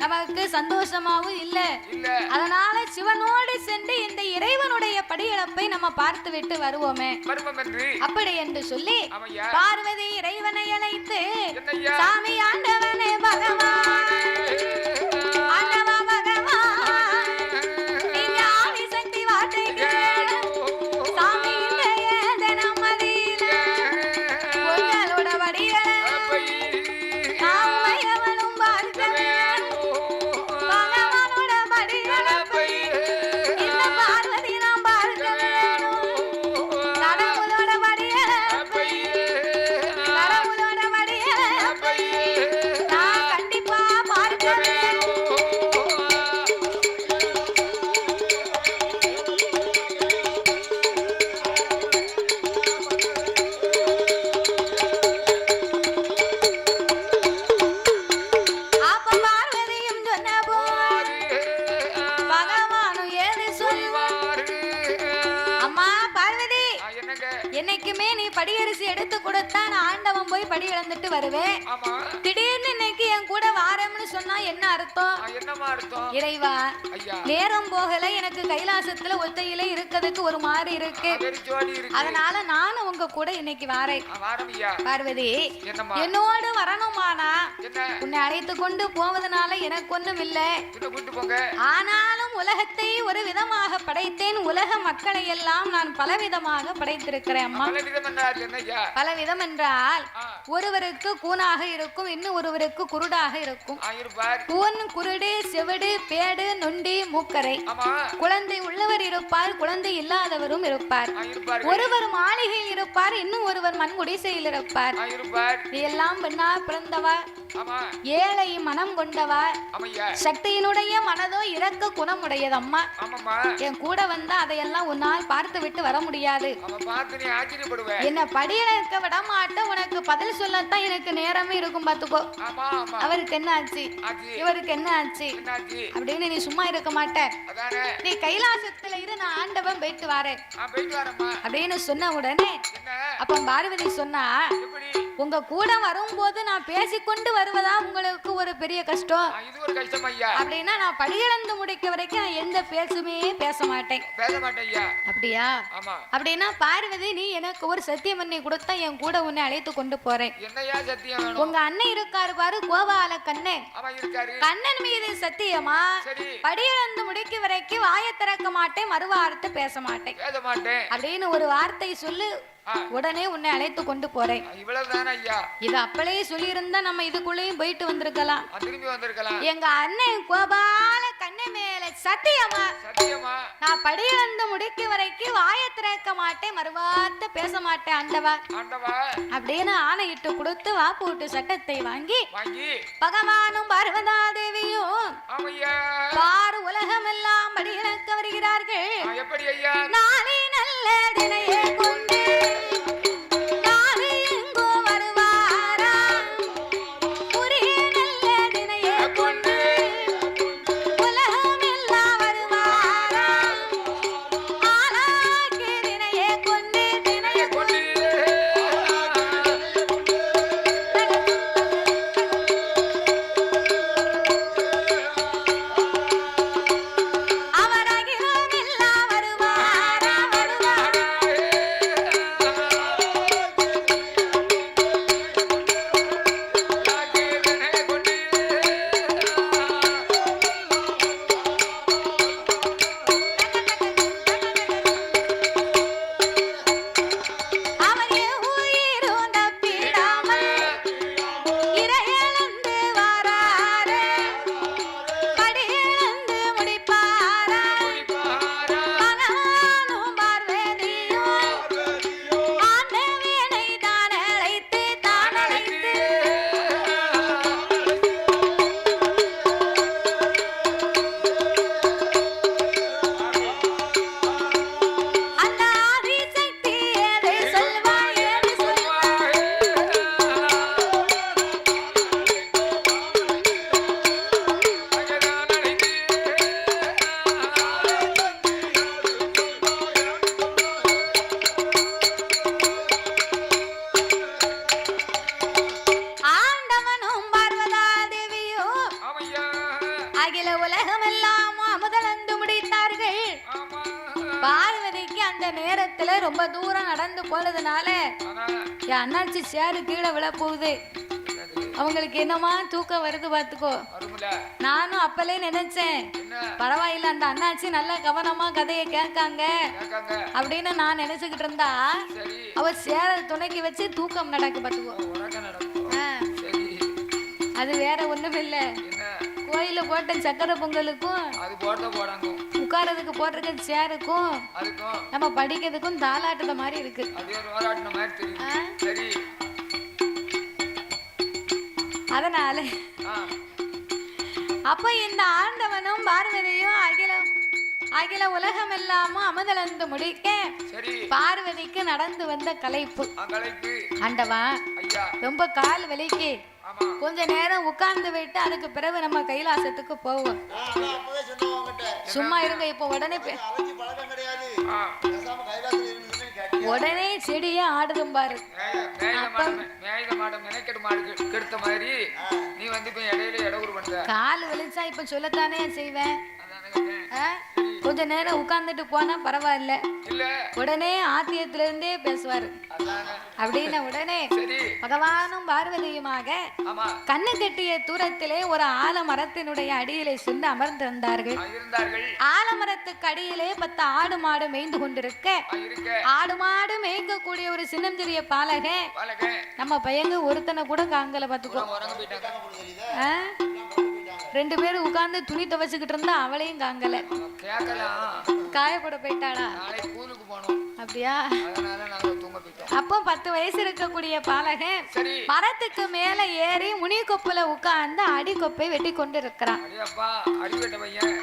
நமக்கு சந்தோஷமாவும் இல்ல. அதனால சிவனோடு சென்று இந்த இறைவனுடைய படியிழப்பை நம்ம பார்த்து விட்டு வருவோமே அப்படி என்று சொல்லி பார்வதி இறைவனை அழைத்து சாமி ஆண்டவனே பகவான் ஆண்டவா பகவான் நீங்க ஆதி சக்தி வார்த்தைக்கு சாமி இல்லையே தினமதியில உங்களோட படியிழப்பை நாமையவனும் பார்க்க பகவானோட படியிழப்பை இந்த பார்வதி நாம் பார்க்க கடவுளோட படியிழப்பை கடவுளோட படியிழப்பை நான் கண்டிப்பா பார்க்க அப்ப பார்வதியும் சொன்ன போது பகவானும் ஏது சொல்வார். அம்மா பார்வதி என்னைக்குமே நீ படியரிசி எடுத்து கொடுத்தா நான் ஆண்டவன் போய் படி இழந்துட்டு வருவேன். திடீர்னு இன்னைக்கு என் கூட வாரம்னு சொன்னா என்ன அர்த்தம்? இறைவா நேரம் போகல எனக்கு கைலாசத்துல ஒத்தையில இருக்கிறதுக்கு ஒரு மாதிரி இருக்கு. அதனால நானும் உங்க கூட இன்னைக்கு வாரேன். பார்வதி என்னோடு வரணுமானா உன்னை அழைத்து கொண்டு போவதனால எனக்கு ஒண்ணும் இல்ல. ஆனாலும் உலகத்தை ஒரு விதமாக படைத்தேன். உலக மக்களை எல்லாம் நான் பலவிதமாக படைத்திருக்கிறேன் அம்மா. பலவிதம் என்றால் ஒருவருக்கு கூனாக இருக்கும், இன்னும் ஒருவருக்கு குருடாக இருக்கும். கூன், குருடு, செவிடு, பேடு, நொண்டி, மூக்கரை. குழந்தை உள்ளவர் இருப்பார், குழந்தை இல்லாதவரும் இருப்பார். ஒருவர் மாளிகையில் இருப்பார், இன்னும் ஒருவர் மண் குடிசையில் இருப்பார். எல்லாம் பெண்ணா பிறந்தவா, ஏழை மனம் கொண்டவா, சக்தியினுடைய மனதோ இரக்க குணமுடையதம்மா. என் கூட வந்தா அதையெல்லாம் உன்னால் பார்த்து விட்டு வர முடியாது. என்ன படியிழக்க விட மாட்டேன். உனக்கு பதில் சொல்லத்தான் எனக்கு நேரமே இருக்கும் பாத்துக்கோ. அவருக்கு என்ன ஆச்சு, இவருக்கு என்ன ஆச்சு அப்படின்னு நீ சும்மா இருக்க மாட்ட. நீ கைலாசத்துல இரு, நான் ஆண்டவன் போயிட்டு வரேன் அப்படின்னு சொன்ன உடனே அப்ப பார்வதி சொன்னா உங்க கூட வரும்போது நான் பேசிக்கொண்டு வருவதா உங்களுக்கு ஒரு பெரிய கஷ்டம் அப்படின்னா நான் படியிழந்து முடிக்க வரைக்கும் நான் எந்த பேசுமே பேச மாட்டேன். அப்படியா? அப்படின்னா பார்வதி நீ எனக்கு ஒரு சத்தியம் பண்ணி கொடுத்தா என் கூட உன்னை அழைத்து கொண்டு போறேன். உங்க அண்ணன் இருக்காரு பாரு, கோபால கண்ணன். கண்ணன் மீது சத்தியமா படியிழந்து முடிக்க வரைக்கும் வாயை திறக்க மாட்டேன், மறுவார்த்தை பேச மாட்டேன் அப்படின்னு ஒரு வார்த்தை சொல்லு, உடனே உன்னை அழைத்து கொண்டு போறேன். இது அப்பளே சொல்லி இருந்தா நம்ம இதுக்குள்ளேயும் போயிட்டு வந்திருக்கலாம். எங்க அண்ணன் கோபால கண்ணன் மேல சத்தியமா நான் படியிழந்து முடிக்க வரைக்கும் வாயை திறக்க மாட்டேன், மறுவார்த்தை பேச மாட்டேன் ஆண்டவா அப்படின்னு ஆணையிட்டு கொடுத்து வாப்பு விட்டு சட்டத்தை வாங்கி பகவானும் பார்வதா தேவியும் பார் உலகம் எல்லாம் படியிழக்க வருகிறார்கள். நாளை நல்ல தினையை கொண்டு வருவாரா நேரத்துல ரொம்ப தூரம் நடந்து போனதுனால என் அண்ணாச்சி சேரு கீழே விழ போகுது. அவங்களுக்கு என்னமா தூக்கம் வருது பாத்துக்கோ. நானும் அப்பலே நினைச்சேன் பரவாயில்ல அந்த அண்ணாச்சி நல்ல கவனமா கதையை கேட்காங்க அப்படின்னு நான் நினைச்சுக்கிட்டு இருந்தா அவ சேர துணைக்கு வச்சு தூக்கம் நடக்கு பாத்துக்கோ. அது வேற ஒண்ணும் இல்ல, கோயில போட்ட சக்கரை பொங்கலுக்கும் உட்காரதுக்கு போட்டிருக்க சேருக்கும் நம்ம படிக்கிறதுக்கும் தாலாட்டுற மாதிரி இருக்கு. அதனால அப்ப இந்த ஆண்டவனும் பார்வதியும் அகில உலகம் எல்லாமும் அமதளந்து முடிக்க பார்வதிக்கு நடந்து வந்த களைப்பு. ஆண்டவா ரொம்ப கால் வலிக்கு கொஞ்ச நேரம் உட்கார்ந்து விட்டு அதுக்கு பிறகு நம்ம கைலாசத்துக்கு போவோம். சும்மா இருங்க, இப்ப உடனே செடியே ஆடுதும் பாரு. கால் வலிச்சா இப்ப சொல்லத்தானே செய்வேன். கொஞ்ச நேரம் உட்கார்ந்துட்டு போனா பரவாயில்ல, உடனே ஆத்தியத்துல இருந்தே பேசுவாரு. அப்படின்னு உடனே பகவானும் பார்வதியுமாக கண்ணு கட்டிய தூரத்திலே ஒரு ஆலமரத்தினுடைய அடியிலே சென்று அமர்ந்திருந்தார்கள். ஆலமரத்துக்கு அடியிலே 10 ஆடு மாடு மேய்ந்து கொண்டிருக்க, ஆடு மாடு மேய்க்கக்கூடிய ஒரு சின்னஞ்சிறிய பாலக நம்ம பையங்க ஒருத்தனை கூட காங்கல பாத்துக்கோ. 2 பேரும் உட்கார்ந்து துணி துவைச்சுக்கிட்டு இருந்தா அவளையும் காங்கல. காயப்பட போயிட்டாளா? அப்படியா? அப்போ 10 வயசு இருக்கக்கூடிய பாலக மரத்துக்கு மேல ஏறி முனிக்கொப்புல உட்கார்ந்து அடிக்கொப்பை வெட்டி கொண்டு இருக்கிறான்.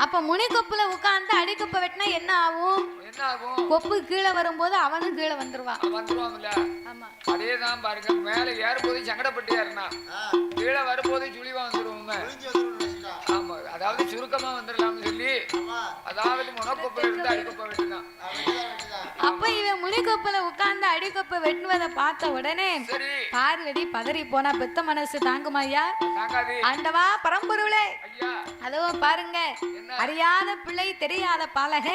அப்ப முனிக்கொப்புல உட்கார்ந்து அடிக்கொப்பை வெட்டினா என்ன ஆகும்? கொப்பு கீழே வரும்போது அவனும் கீழே வந்துருவான். ஆமா, அதேதான் பாருங்க. மேல ஏறும்போது சங்கடப்பட்டியா இருந்தா கீழே வரும்போது சுழிவா வந்துருவோம். ஆமா, அதாவது சுருக்கமா வந்துடலாம்னு சொல்லி அதாவது முனக்கொப்பையில இருந்து அடிக்கொப்பை வெட்டினான். அப்ப இவன் முனிக்கொப்பல உட்கார்ந்து அடிக்கொப்பை வெட்டுவதை பார்த்த உடனே பார்வதி பதறி போனா. பெத்த மனசு தாங்குமா ஐயா? ஆண்டவா பரம்பொருளே, அதுவும் பாருங்க, அறியாத பிள்ளை தெரியாத பாலக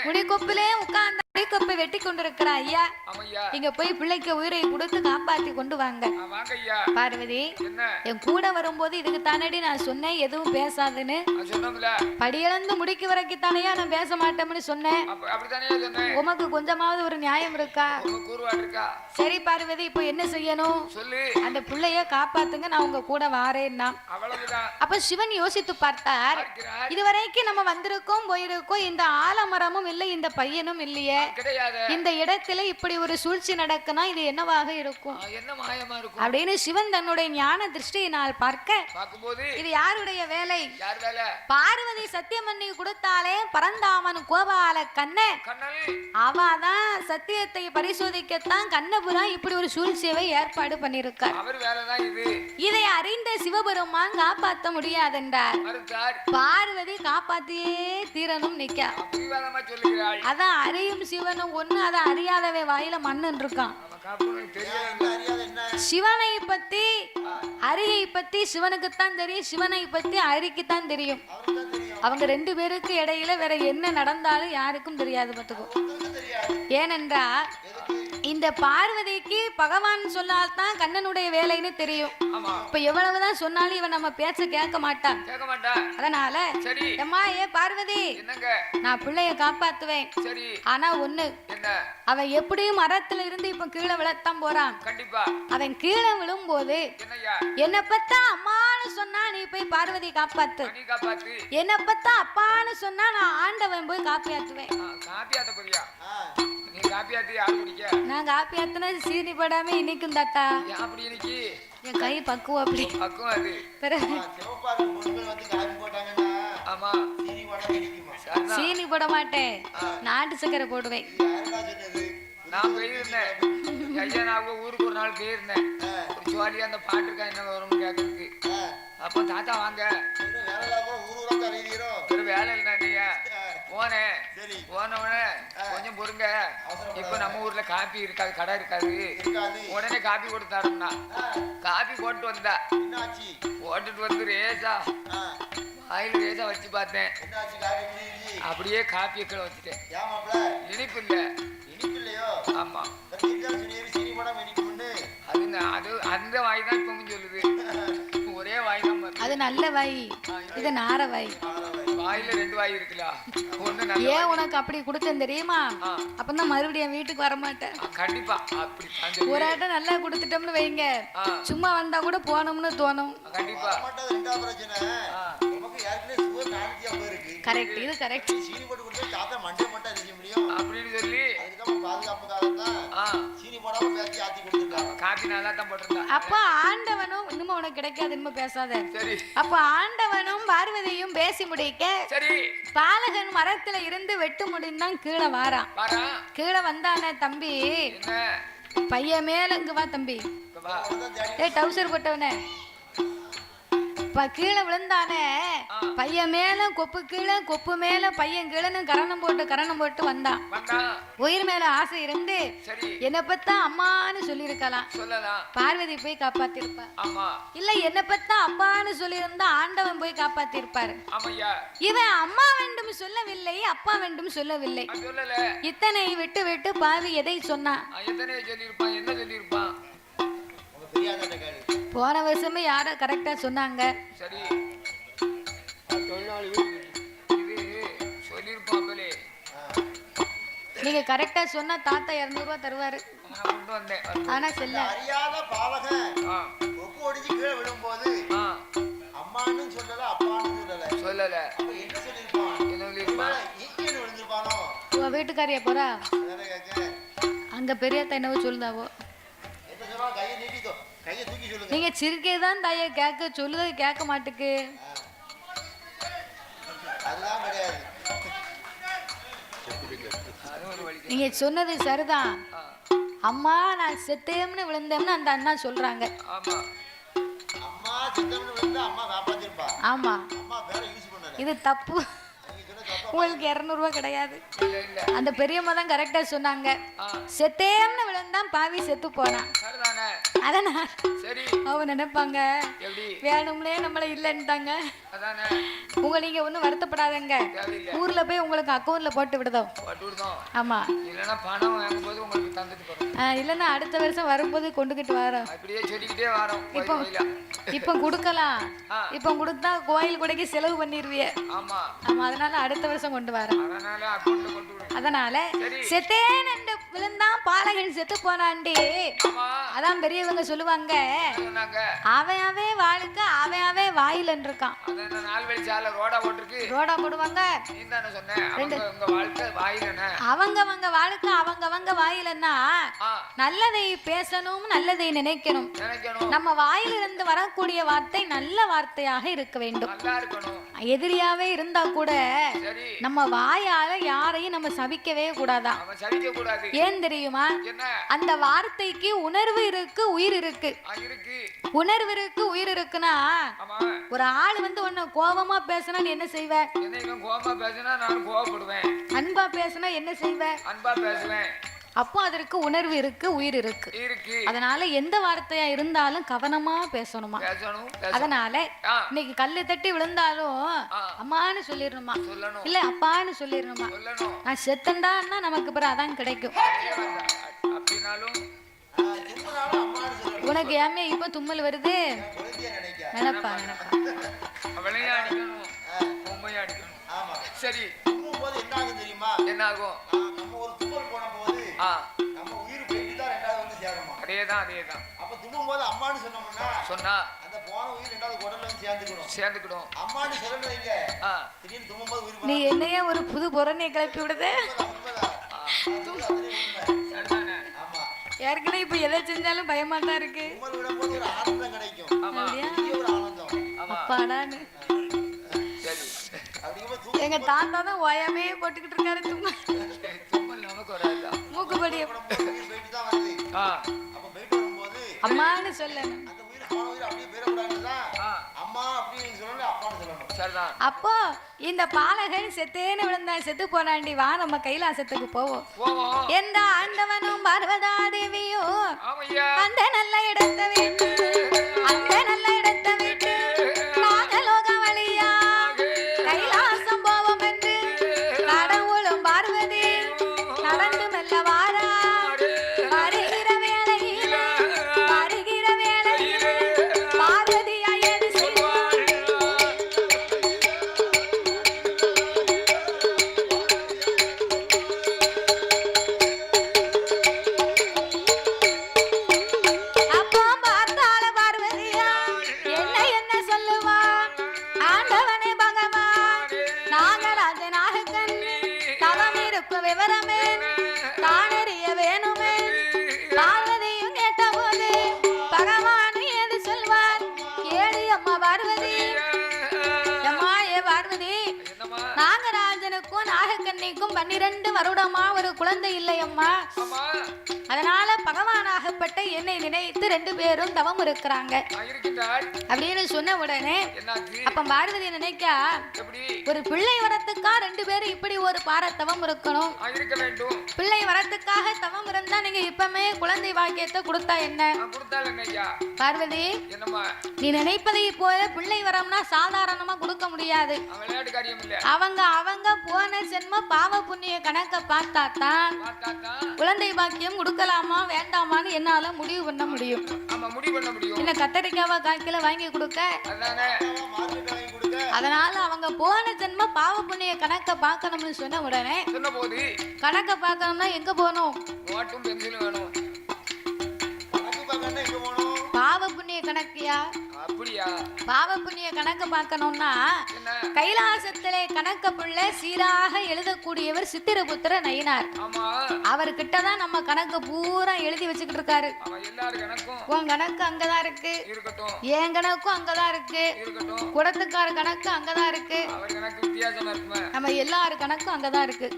முனிக்கொப்பிலே உட்கார்ந்து அடிக்கொப்பை வெட்டி கொண்டிருக்கிற ஐயா, இங்க போய் பிள்ளைக்கு உயிரை கொடுத்து காப்பாத்தி கொண்டு வாங்க. பார்வதி என் கூட வரும்போது இதுக்கு தானடி நான் சொன்னேன் எதுவும் பேசாதுன்னு. படியிழந்து முடிக்க வரைக்கும் தானையா நான் பேச மாட்டேன்னு சொன்னேன். உமக்கு கொஞ்சமாவது ஒரு நியாயம் இருக்கா? சரி பார்வதி, இப்போ என்ன செய்யணும்? அந்த பிள்ளைய காப்பாத்துங்க, நான் உங்க கூட வாரேன்னா. அப்ப சிவன் யோசித்து பார்த்தார், இதுவரைக்கும் நம்ம வந்திருக்கோம் போயிருக்கோம், இந்த ஆலமரமும் இல்லை இந்த பையனும் இல்லையே, இந்த இடத்துல இப்படி ஒரு சூழ்ச்சி நடக்குனா இது என்னவாக இருக்கும் அப்படின்னு சிவன் தன்னுடைய ஞான திருஷ்டியினால் பார்க்க, இது யாருடைய வேலை? பார்வதி சத்தியம் பண்ணி கொடுத்தாலே பரந்தாமன் கோபால கண்ணன், அவதான் சத்தியத்தை பரிசோதிக்கத்தான் கண்ணபுரா இப்படி ஒரு சூழ்ச்சியை ஏற்பாடு பண்ணிருக்கார். இதை அறிந்த சிவபெருமான் காப்பாற்ற முடியாதென்றார். பார்வதி காப்பாத்தியே தீரணும் நிக்க. அதான் அறியும் சிவனும் ஒண்ணு, அதை அறியாதவை வாயில மண்ணு இருக்கான். சிவனை பத்தி அரியை பத்தி சிவனுக்குத்தான் தெரியும், சிவனை பத்தி அரிக்குத்தான் தெரியும். அவங்க 2 பேருக்கு இடையில வேற என்ன நடந்தாலும் யாருக்கும் தெரியாது பாத்துக்கோ. ஏனென்றா இந்த பார்வதிக்கு பகவான் சொன்னால்தான் கண்ணனுடைய வேலைன்னு தெரியும். இப்ப எவ்வளவுதான் சொன்னாலும் இவன் நம்ம பேச்ச கேட்க மாட்டான். அதனால அம்மா ஏ பார்வதி, நான் பிள்ளைய காப்பாத்துவேன். ஆனா ஒண்ணு, அவன் எப்படியும் மரத்துல இருந்து இப்ப கீழே விழத்தான் போறான். அவன் கீழே விழும் போது என்ன பத்தா அம்மான்னு சொன்னா நீ போய் பார்வதி காப்பாத்து, என்ன பத்தா அப்பான்னு சொன்னா நான் ஆண்டவன் போய் காப்பாத்துவேன். நான் காப்பி ஆத்தினா சீனி போடாம இன்னைக்கும் தாத்தா என் கை பக்குவம் அப்படி சீனி போட மாட்டேன், நாட்டு சக்கரை போடுவேன். நான் போயிருந்தேன் ஐயா, நான் ஊருக்கு ஒரு நாள் போயிருந்தேன். ஒரு ஜாலியா அந்த பாட்டுக்கா என்ன வரும்னு கேட்கறதுக்கு. அப்போ தாத்தா வாங்க, ஒரு வேலை இல்லை நீங்க போனேன். போனவுடனே கொஞ்சம் பொறுங்க, இப்ப நம்ம ஊர்ல காப்பி இருக்காது, கடை இருக்காது. உடனே காப்பி கொடுத்தாருன்னா காப்பி போட்டு வந்தா, போட்டுட்டு வந்து ரேசா ஆயில் ரேசா வச்சு பார்த்தேன், அப்படியே காப்பியை கீழே வச்சுட்டேன். இனிப்பு இல்லை, ஆமா சீனி போடாம இனிக்கும்னு அது அந்த வாய் தான் இப்பவும் சொல்லுது. ஒரே வாய் தான் வருது. அது நல்ல வாய், இது நார வாய். வாயில 2 வாய் இருக்குல்ல. ஒண்ணு ஏன் உனக்கு அப்படி கொடுத்தேன் தெரியுமா? அப்பதான் மறுபடியும் வீட்டுக்கு வர மாட்டேன். கண்டிப்பா அப்படி ஒரு ஆட்டம் நல்லா கொடுத்துட்டோம்னு வைங்க, சும்மா வந்தா கூட போனோம்னு தோணும். கண்டிப்பா. கரெக்ட், இது கரெக்ட். சீனி போட்டு கொடுத்தா தாத்தா மண்டே மட்டும் அடிக்க முடியும் அப்படின்னு சொல்லி பாதுகாப்புக்காக தான் சீனி போடாம பேசி ஆத்தி கொடுத்துருக்காங்க. காப்பி நல்லா தான் போட்டிருந்தா. அப்ப ஆண்டவனும் இன்னும் உனக்கு கிடைக்காது, இன்னும் பேசாத. சரி. அப்ப ஆண்டவனும் பார்வதியும் பேசி முடிக்க சரி பாலகன் மரத்துல இருந்து வெட்டு முடிந்தான் கீழே வாரான். கீழே வந்தானே தம்பி, பையன் மேல இங்க வா தம்பி, டவுசர் போட்டவனே கீழே விழுந்தானே, பையன் மேல கொப்பு கீழே, கொப்பு மேல பையன் கீழே கரணம் போட்டு வந்தான். உயிர் மேல ஆசை இருந்து என்ன பத்தா அம்மான்னு சொல்லிருக்கலாம், பார்வதி போய் காப்பாத்திருப்பா. இல்ல என்ன பத்தா அப்பான்னு சொல்லியிருந்தா ஆண்டவன் போய் காப்பாத்திருப்பாரு. இவன் அம்மா வேண்டும் சொல்லவில்லை, அப்பா வேண்டும் சொல்லவில்லை. இத்தனை விட்டு விட்டு பாவி எதை சொன்னான்? போன வருஷமே யார கரெக்டா சொன்னாங்க. சரி நீங்க கரெக்டா சொன்னா தாத்தா 200 ரூபாய் தருவாரு. ஆனா செல்ல அறியாத பாவகன் கொக்கு ஒடிஞ்சு கீழே விழும்போது அம்மான்னு சொல்லல அப்பான்னு சொல்லல. அப்ப என்ன சொல்லிருப்பான்? ஈக்கின்னு விழுந்திருப்பானோ? உன் வீட்டுக்காரியா போறா அங்க பெரியத்த என்னவோ சொல்லுதாவோ. நீங்க சிரிக்கதான் தாய கேட்க சொல்லுது, கேட்க மாட்டுக்கு. நீங்க சொன்னது சரிதான். அம்மா நான் செத்தேம்னு விழுந்தேம்னு அந்த அண்ணா சொல்றாங்க. ஆமா இது தப்பு. உங்களுக்கு 200 ரூபாய் கிடையாது. அந்த பெரியம்மா தான் கரெக்டா சொன்னாங்க. செத்தேம்னு விழுந்தான் பாவி செத்து போனான். அதனால அவங்க நினைப்பாங்க வேணும்னே நம்மள இல்லன்னுட்டாங்க. உங்க நீங்க ஒண்ணும் வருத்தப்படாதங்க, ஊர்ல போய் உங்களுக்கு அக்கௌண்ட்ல போட்டு விடுதோம். ஆமா இல்லன்னா அடுத்த வருஷம் வரும்போது கொண்டுகிட்டு வரோம். இப்ப குடுக்கலாம், இப்ப குடுத்தா கோயில் கொடைக்கு செலவு பண்ணிருவிய. ஆமா அதனால அடுத்த வருஷம் கொண்டு வரோம். அதனால செத்தேன் என்று விழுந்தான் பாலகன் செத்து போனாண்டி. அதான் பெரியவங்க சொல்லுவாங்க, அவன் வாழ்க்கை அவன் வாயிலன்னு இருக்கான். ரோடா போடுவாங்க, அவங்க வாழ்க்கை வாயிலன்னா நல்லதை பேசணும், நல்லதை நினைக்கணும். நம்ம வாயிலிருந்து வரக்கூடிய வார்த்தை நல்ல வார்த்தையாக இருக்க வேண்டும். எதிரியாவே இருந்தா கூட நம்ம வாயால யாரையும் நம்ம சபிக்கவே கூடாதான். ஏன் தெரியுமா? அந்த வார்த்தைக்கு உணர்வு இருக்கு, உயிர் இருக்கு. உணர்வு இருக்கு, உயிர் இருக்குன்னா ஒரு ஆள் வந்து உன்னை கோபமா பேசினா நீ என்ன செய்வ? அன்பா பேசினா என்ன செய்வ? அப்போ அதற்கு உணர்வு இருக்கு, உயிர் இருக்கு. அதனால எந்த வார்த்தையா இருந்தாலும் கவனமா பேசணுமா. அதனால இன்னைக்கு கல்லு தட்டி விழுந்தாலும் அம்மான்னு சொல்லிடணுமா, இல்ல அப்பான்னு சொல்லிடணுமா. நான் செத்தண்டான்னா நமக்கு பிறகு அதான் கிடைக்கும். உனக்கு ஏமே இப்ப தும்மல் வருது? நினைப்பா சரி என்ன ஆகும்? அதேதான். அப்ப தும்மும்போது அம்மான்னு சொன்னா அந்த போன உயிர் ரெண்டாவது குடல்ல வந்து சேர்ந்துக்கணும். அம்மான்னு சொல்லலைங்க, திடீர்னு தும்மும்போது உயிர். நீ என்னைய ஒரு புது புறனை கிளப்பி விடுது. ஏற்கனவே இப்ப எதை செஞ்சாலும் பயமா தான் இருக்கு. ஒரு ஆனந்தம் கிடைக்கும். அப்பாடான்னு எங்க தாத்தா தான் ஓயாமே போட்டுக்கிட்டு இருக்காரு. தும்மல் நமக்கு வராதா? மூக்குப்படிய அம்மான்னு சொல்லணும். அப்போ இந்த பாலகன் செத்தேன்னு விழுந்தான், செத்து போனாண்டி, வா நம்ம கைலாசத்துக்கு போவோம். எந்த ஆண்டவனும் பார்வதா தேவியும் அந்த நல்ல இடத்தை விட்டு, அந்த நல்ல இடத்தை விட்டு நாகலோக வழியா கைலாசம் போவோம் என்று கடவுளும் பார்வதி நடந்து மெல்ல வாரா. நாகராஜனாக கண்ணி தவம் இருக்கும் விவரமே தானறிய வேணுமே பார்வதியும் கேட்ட போது பகவான் ஏது சொல்வார் ஏழு அம்மா பார்வதி அம்மா ஏ பார்வதி நாகராஜனுக்கும் நாகக்கண்ணிக்கும் 12 வருடமா ஒரு குழந்தை இல்லை அம்மா. அதனால பகவானாகப்பட்ட என்னை நினைத்து 2 பேரும் தவம் இருக்கிறாங்க அப்படின்னு சொன்ன உடனே அப்ப பார்வதி நினைக்கா ஒரு பிள்ளை வரத்துக்கா 2 பேரும் இப்படி ஒரு பாரத்தவம் இருக்கணும். பிள்ளை வரத்துக்காக தவம் இருந்தா நீங்க இப்பமே குழந்தை பாக்கியத்தை கொடுத்தா என்ன பார்வதி? நீ நினைப்பதை போல பிள்ளை வரம்னா சாதாரணமா கொடுக்க முடியாது. அவங்க போன ஜென்ம பாவ புண்ணிய கணக்க பார்த்தாதான் குழந்தை பாக்கியம் கொடுக்கலாமா வேண்டாமான்னு என்னால முடிவு பண்ண முடியும். என்ன கத்தரிக்காவா காய்க்கில வாங்கி கொடுக்க? அதனால அவங்க போன ஜென்ம பாவ புண்ணிய கணக்க பார்க்கணும்னு சொன்ன உடனே கணக்க பார்க்கணும்னா எங்க போகணும்? பாவ புண்ணிய கணக்கியா? அப்படியா? பாவ புண்ணிய கணக்கு பார்க்கணும்னா கைலாசத்திலே கணக்க புள்ள சீராக எழுதக்கூடியவர் சித்திரபுத்திர நயினார். அவர்கிட்டதான் நம்ம கணக்கு பூரா எழுதி வச்சுக்கிட்டு இருக்காரு. உன் கணக்கு அங்கதான் இருக்கு, என் கணக்கும் அங்கதான் இருக்கு, குடத்துக்கார கணக்கு அங்கதான் இருக்கு, நம்ம எல்லாரு கணக்கும் அங்கதான் இருக்கு.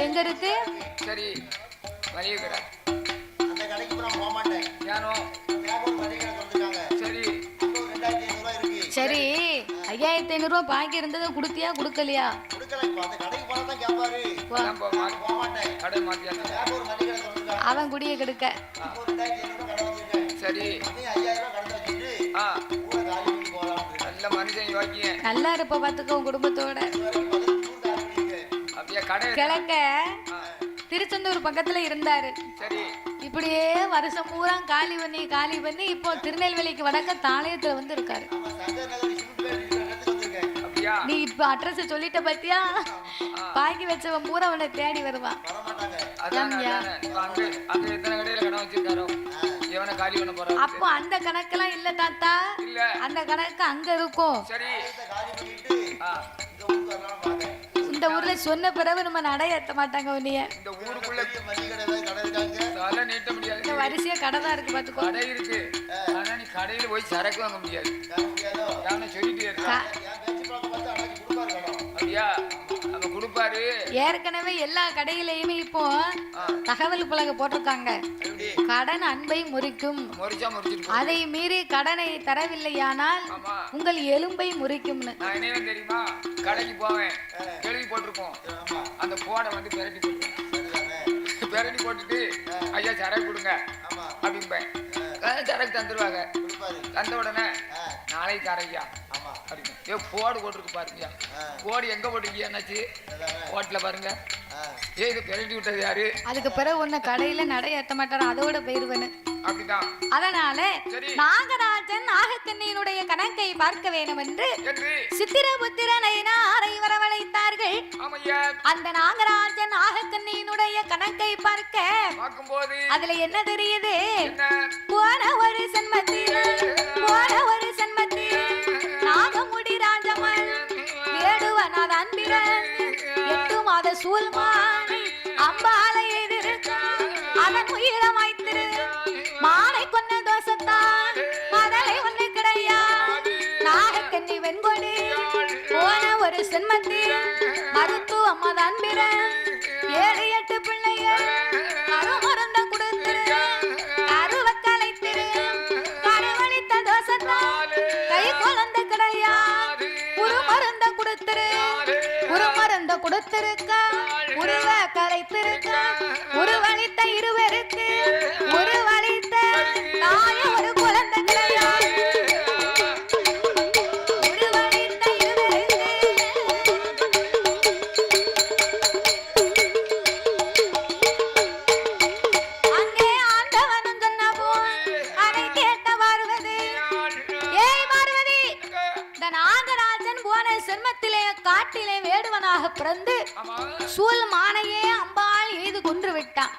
எங்க இருக்கு? சரி சரி 5500 ரூபாய் பாக்கி இருந்ததை குடுத்தியா குடுக்கலையா? அவன் குடிய கெடுக்க சரி நல்லா இருப்ப பாத்துக்க உன் குடும்பத்தோட. கிழக்க திருச்செந்தூர் பக்கத்துல இருந்தாரு. இப்படியே வருஷம் பூரா காலி பண்ணி இப்போ திருநெல்வேலிக்கு வடக்க தாளையத்துல வந்து இருக்காரு. நீ இப்ப அட்ரஸ் சொல்லிட்ட பத்தியா? பாக்கி வச்சவன் பூரா அவனை தேடி வருவான். அப்போ அந்த கணக்கெல்லாம் இல்ல தாத்தா, அந்த கணக்கு அங்க இருக்கும். இந்த ஊர்ல சொன்ன பிறகு நம்ம நடை ஏத்த மாட்டாங்க. இந்த ஊருக்குள்ள வரிசையா கடை தான் இருக்கு பாத்துக்கோ. கடை இருக்கு, ஆனா நீ கடையில போய் சரக்கு வாங்க முடியாது. ஏற்கனவே எல்லா கடையிலயுமே இப்போ தகவல் பலகை போட்டிருக்காங்க. கடன் அன்பை முறிக்கும், அதை மீறி கடனை தரவில்லையானால் உங்கள் எலும்பை முறிக்கும்னு. தெரியுமா? கடைக்கு போவேன், எழுதி போட்டிருக்கோம், அந்த போட வந்து பெரட்டி போட்டுட்டு ஐயா சரக்கு கொடுங்க அப்படின்பேன். சரக்கு தந்துருவாங்க. தந்த உடனே நாளைக்கு தரையா அப்படின்னு போடு போட்டுருக்கு பாருங்க. போடு எங்க போட்டிருக்கீங்க? என்னாச்சு? ஹோட்டல பாருங்க. இது பெரட்டி விட்டது யாரு? அதுக்கு பிறகு ஒன்னு கடையில நடை ஏத்த மாட்டாரு, அதோட போயிருவேன்னு. அப்படிதான். அதனால நாகராஜன் நாகக்கண்ணியினுடைய கணக்கை பார்க்க வேண்டும் என்று சித்திரபுத்திர நயினாரை வரவழைத்தார்கள். அந்த நாகராஜன் நாகக்கண்ணியினுடைய கணக்கை பார்க்கும்போது அதுல என்ன தெரியுது? போன ஒரு சன்மத்தில் நாகமுடி ராஜமன் வேடுவனாத அன்பிரன் 8 மாத சூல்மான் அம்பாலை எதிர்க்க அதன் உயிரமாய்த்திரு மாலை கொன்ன தோசத்தான் மதலை ஒண்ணு கிடையா நாகக்கண்ணி வெண்கொடி போன ஒரு சென்மத்தில் மருத்துவம் அது அன்பிரன் 7-8 பிள்ளைகள் அருமருந்த கொடுத்திரு அருவ கலைத்திரு கருவழித்த தோசத்தான் கை குழந்தை கிடையா உருமருந்த கொடுத்திரு உருமருந்த கொடுத்திருக்க உருவ கலைத்திருக்க உருவழித்த இருவருக்கு உருவழித்த தாய ஒரு குழந்தை கிடையாது. உருவழித்த இருவருக்கு அங்கே ஆண்டவனும் சொன்ன போல் அதை கேட்ட பார்வதி, ஏய் பார்வதி, இந்த நாகராஜன் போன சென்மத்திலே காட்டிலே வேடுவனாக பிறந்து சூல் மானையே அம்பாள் வாள் எய்து கொன்று விட்டான்.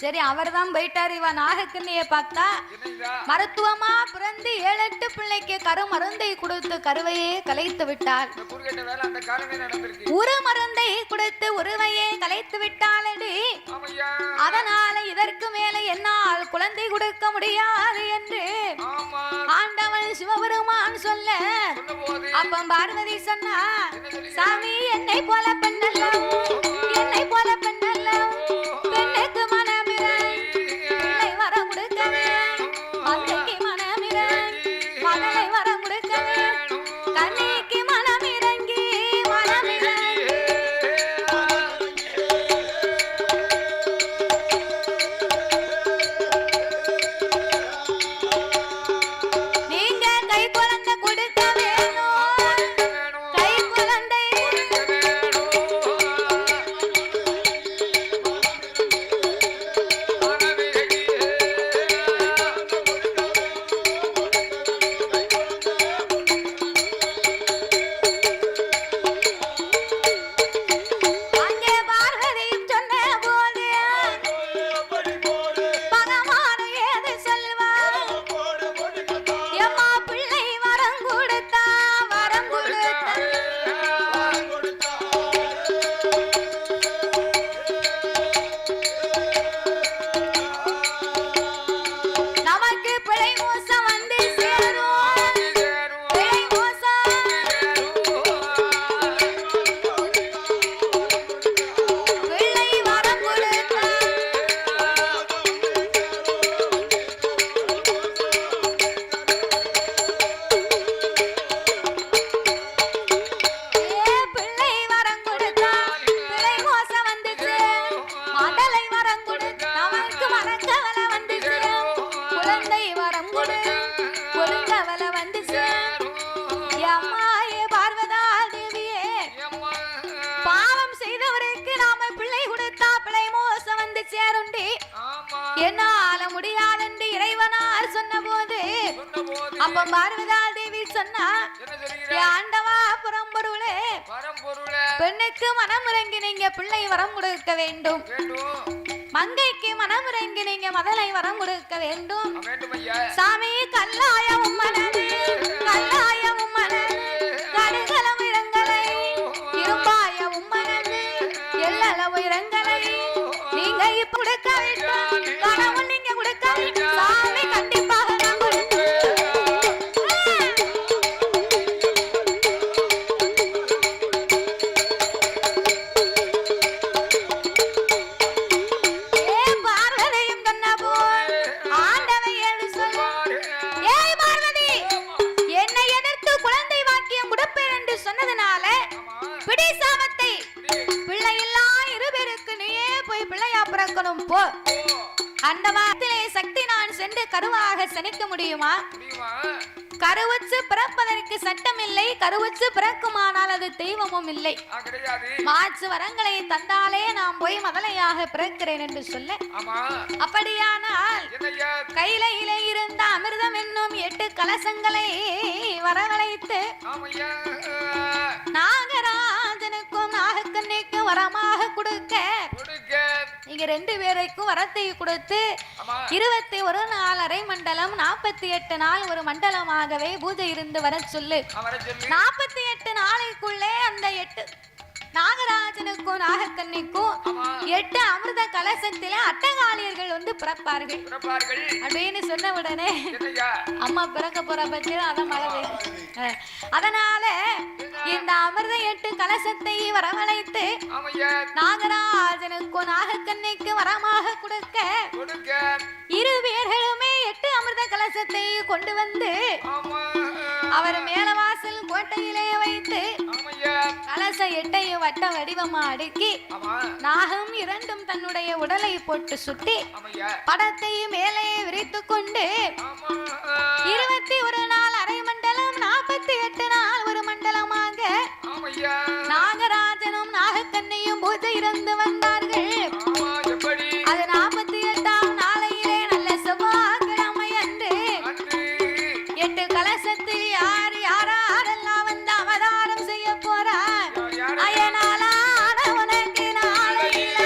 சரி அவர்தான் போயிட்டாரு. இவன் நாகக்கண்ணியை பார்த்தா மருத்துவமா பிறந்து 7-8 பிள்ளைக்கு கரு மருந்தை கொடுத்து கருவையே கலைத்து விட்டாள். ஒரு மருந்தை கொடுத்து உருவையே கலைத்து விட்டாளடி. அதனால இதற்கு மேல என்னால் குழந்தை கொடுக்க முடியாது என்று ஆண்டவன் சிவபெருமான் சொல்ல, அப்ப பார்வதி சொன்னா, சாமி என்னை போல பெண்ணல்ல, என்னை போல பெண்ணல்ல, பெண்ணுக்கு மனமிரன் பிள்ளை வரம் கொடுக்க வேணும், மந்தைக்கு மனமிரன் மகளை வரம் கொடுக்க வேணும், கண்ணிக்கு மனமிறங்கி மனமிரங்கி. நீங்க கை குழந்தை கொடுக்க வேணும், கை குழந்தை அங்கே பார்வதியும் சொன்ன போது பகவான் ஏது சொல்வார், எம்மா பிள்ளை வரம் கொடுத்தா வரம் கொடுத்தா. நமக்கு பிழை மோசம் வந்து சேரும், பிழை மோசம் பிள்ளை வரம் கொடுத்தா. பிள்ளை வரம் கொடுத்தா பிழை மோசம் வந்துச்சு, மடலை வரம் கொடுத்தா நமக்கு மறக்கவலை வந்துச்சு, குழந்தை வரம் கொடு பொருங்கவலை வந்துச்சு. அம்மா ஏ பார்வதா தேவியே, பாவம் செய்தவருக்கு நாம பிள்ளை கொடுத்தா பிழை மோசம் வந்து சேருண்டி, என்னால முடியாதென்று இறைவனார் சொன்ன போது, அப்ப பார்வதா தேவி சொன்னா, ஆண்டவா புறம்பொருளே, பெண்ணுக்கு மனம் இறங்கி நீங்க பிள்ளை வரம் கொடுக்க வேண்டும், மங்கைக்கு மனம் இறங்கி நீங்க மதலை வரம் கொடுக்க வேண்டும். சாமி கல்லாய உம்மனது, கல்லாய உம்மனது, கடுகளவு இரங்கலை, இரும்பாய உம்மனது, எல்லளவு இரங்கலை நீங்க இப்ப கொடுக்க வேண்டும், கடவுள் நீங்க கொடுக்க வேண்டும். சாமி கண்டிப்பாக நான் கொடுப்பேன். பார்வதியும் கண்ணபோல் ஆண்டவை ஏழு சொல், ஏய் பார்வதி, என்னை எதிர்த்து குழந்தை வாக்கியம் கொடுப்பேன் என்று சொன்னதுனால பிடி சாபத்தை, பிள்ளை இல்லா இருபேருக்கு நீயே போய் பிள்ளையா பிறக்கணும் போ. அந்த வார்த்தையிலே சக்தி நான் சென்று கருவாக சனிக்க முடியுமா? கருவச்சு பிறப்பதற்கு சட்டம் இல்லை, கருவச்சு பிறக்குமானால் அது தெய்வமும் இல்லை. மாற்று வரங்களை தந்தாலே நான் போய் மதலையாக பிறக்கிறேன் என்று சொல்ல, அப்படியானால் கையிலே இருந்த அமிர்தம் என்னும் 8 கலசங்களை வரவழைத்து நாகராஜனுக்கும் நாகக்கண்ணிக்கும் வரமாக கொடுக்க, நீங்க 2 பேருக்கும் வரத்தை கொடுத்து 21 நாள் அரை மண்டலம், 48 நாள் ஒரு மண்டலமாகவே பூஜை இருந்து வர சொல்லு. 48 நாளைக்குள்ளே அந்த 8 நாகராஜனுக்கும் நாகக்கண்ணிக்கும் 8 அமிர்த கலசத்திலே அட்டகாளியர்கள் வந்து பிறப்பார்கள் அப்படின்னு சொன்ன உடனே, அம்மா பிறக்க போற பட்சம் அதான் மழை பெய்யும். அதனால இந்த அமிர்த 8 கலசத்தை வரவழைத்து நாகராஜனுக்கும் நாகக்கண்ணிக்கு வரமாக கொடுக்க, 2 பேர்களுமே 8 அமிர்த கலசத்தை கொண்டு வந்து அவர் மேலவாசல் கோட்டையிலே வைத்து கலச 8 வட்ட வடிவமா அடுக்கி, நாகம் 2 தன்னுடைய உடலை போட்டு சுட்டி படத்தை மேலே விரித்து கொண்டு 21 நாள் அரை மண்டலம், 48 நாள் ஒரு மண்டலமாக நாகராஜனும் நாகக்கண்ணியும் பூஜை இருந்து வந்தார்கள். அது 48ஆம் நாளையிலே நல்ல செவ்வாய்க்கிழமை அன்று 8 கலசத்தில் யாரெல்லாம் வந்து அவதாரம் செய்ய போறார், அயனாலான உனக்கு நாளையில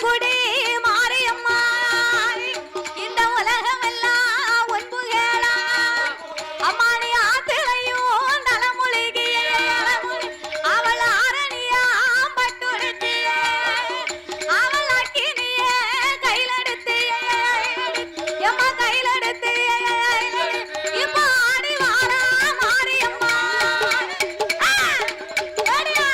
குடி மாரியம்மா இந்த உலகம் எல்லாம் ஒன்பு கேளா அம்மா நீ ஆத்திரையும் நலமுழுகிய அவள் ஆரணியா பட்டுடுத்திய அவள் அக்கினிய கையிலெடுத்திய எம்மா கையிலெடுத்திய இப்ப ஆடி வாரா மாரியம்மா ஓடியா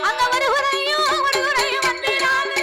அங்க ஒரு குறையும் வந்திடாது.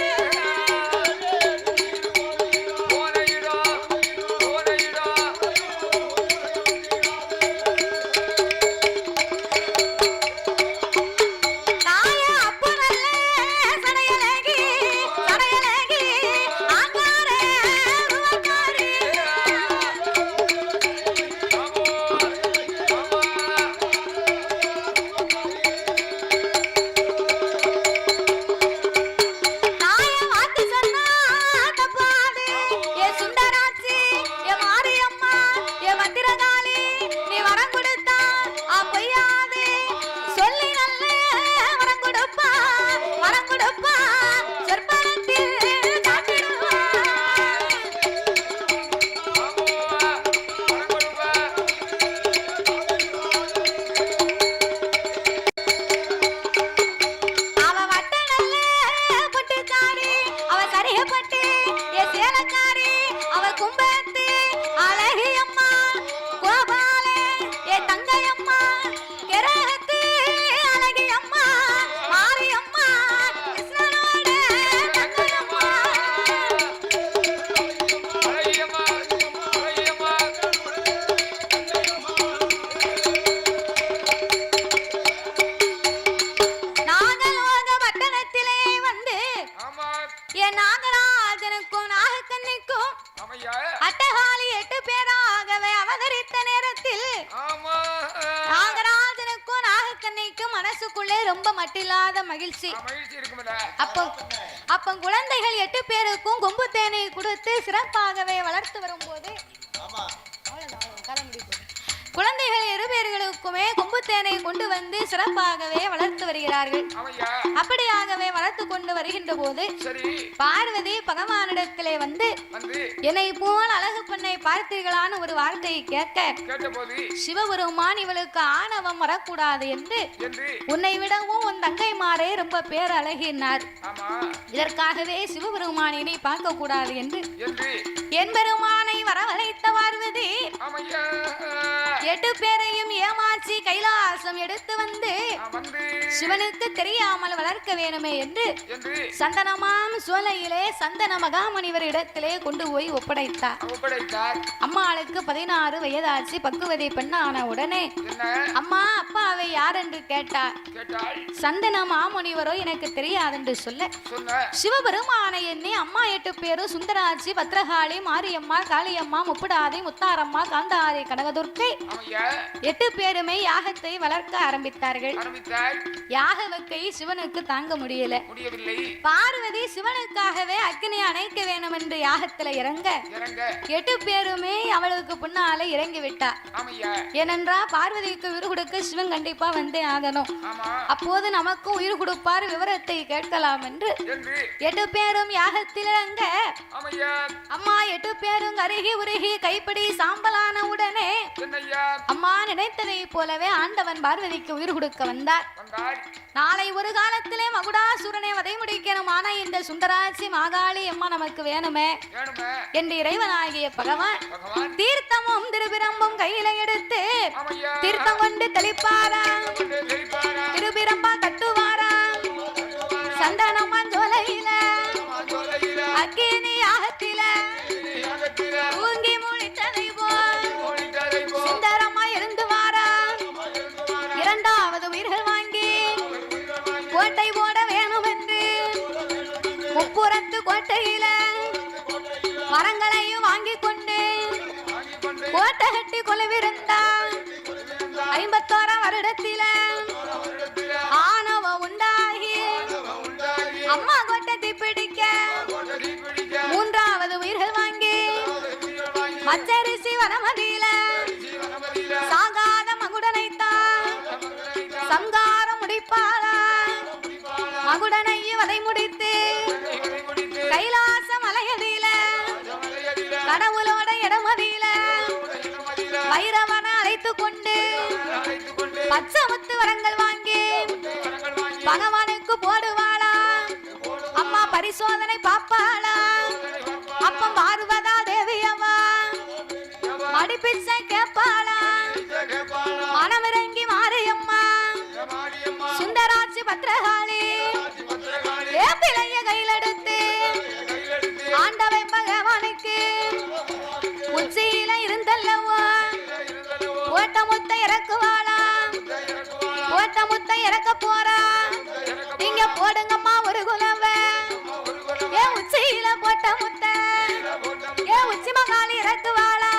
அட்டகாலி 8 பேராகவே அவதரித்த நேரத்தில் நாகராஜனுக்கும் நாகக்கண்ணிக்கும் மனசுக்குள்ளே ரொம்ப மட்டில்லாத மகிழ்ச்சி. அப்ப குழந்தைகள் 8 பேருக்கும் கொம்பு தேனை கொடுத்து சிறப்பாகவே வளர்த்து வரும்போது குழந்தைகள் 2 பேர்களுக்குமே கொம்பு தேனை கொண்டு வந்து சிறப்பாகவே வளர்த்து வருகிறார்கள். அப்படியாகவே வளர்த்து கொண்டு வருகின்ற போது பார்வதி பகவானிடத்திலே வந்து என்னை போல் அழகு பெண்ணை பார்த்தீர்களான்னு ஒரு வார்த்தையை கேட்டபோது சிவபெருமான் இவளுக்கு ஆணவம் வரக்கூடாது என்று உன்னை விடவும் உன் தங்கைமாரே ரொம்ப பேர் அழகினார். இதற்காகவே சிவபெருமானினை பார்க்க கூடாது என்று என் பெருமானை வரவழைத்த பார்வதி 8 பேரையும் ஏமாற்றி கைலாசம் எடுத்து வந்து சிவனுக்கு தெரியாமல் வளர்க்க வேணுமே என்று சந்தனமாம் சோலையிலே சந்தன மகாமுனிவர் இடத்திலே கொண்டு போய் ஒப்படைத்தார். அம்மாளுக்கு 16 வயதாச்சு. பக்குவதை பெண்ணான உடனே அம்மா அப்பாவை யார் என்று கேட்டார். சந்தன மாமுனிவரோ எனக்கு தெரியாதென்று சொல்ல சிவபெருமானை எண்ணி அம்மா 8 பேரும் சுந்தராட்சி, பத்ரகாளி, மாரியம்மா, காளியம்மா, முப்புடாதி, முத்தாரம்மா, காந்தாரி, கனகதுர்க்கை 8 பேருமே யாகத்தை வளர்க்க ஆரம்பித்தார்கள். யாகவக்கை சிவனுக்கு தாங்க முடியவில்லை. பார்வதி சிவனுக்காகவே அக்னி அணைக்க வேண்டும் என்று யாகத்துல இறங்க 8 பேருமே அவளுக்கு பின்னாலே இறங்கி விட்டார். ஏனென்றா பார்வதிக்கு உயிர் கொடுக்க சிவன் கண்டிப்பா வந்தே ஆகணும். அப்போது நமக்கு உயிர் கொடுப்பார், விவரத்தை கேட்கலாம் என்று 8 பேரும் யாகத்தில் இறங்க அம்மா 8 பேரும் கருகி உருகி கைப்பிடி சாம்பலான உடனே அம்மா நினைத்ததை போலவே ஆண்டவன் பார்வதிக்கு உயிர் கொடுக்க வந்தார். நாளை ஒரு காலத்திலே மகுடாசுரனை வதை முடிக்கணும். ஆனா இந்த சுந்தராட்சி மாகாளி அம்மா நமக்கு வேணுமே என்று இறைவனாகிய பகவான் தீர்த்தமும் திருபிரம்பும் கையில எடுத்து தீர்த்தம் கொண்டு தெளிப்பாராம். திருபிரம்பா கட்டுவாராம். சந்தனமா ஜோலையில அக்கினி யாகத்தில ஊங்கி மூழித்ததை போல் சுந்தரமா இருந்து வாரா. 2வது உயிர்கள் வாங்கி கோட்டை போட வேணும் என்று முப்புறத்து கோட்டையில மரங்களையும் வாங்கி கொண்டு கோட்டை கட்டி கொலுவிருந்தார். 51 வருடத்தில ஆணவ உண்டாகி அம்மா கோட்டை தீப்பிடிக்க 3வது உயிர்கள் வாங்கி பச்சரிசி வனமதியில சாகாத மகுடனைத்தான் சங்காரம் முடிப்பாளா. மகுடனையும் வதை முடித்து கைலாச மலையதில கடவுளோட இடமதியில வைரவன அழைத்து கொண்டு பச்சமுத்து வரங்கள் வாங்கி பகவானுக்கு போடுவாளா. அம்மா பரிசோதனை பாப்பாளா. அப்பம் பார்வதா தேவியவா மடிப்பிச்சை கேப்பாளா. மனமிறங்கி மாரியம்மா சுந்தராட்சி பத்ரகாளி போட்ட முத்தை இறக்க போறா நீங்க போடுங்கம்மா ஒரு குலவ ஏன் உச்சியில போட்ட முத்தை ஏன் உச்சி மகாளி இறக்குவாளா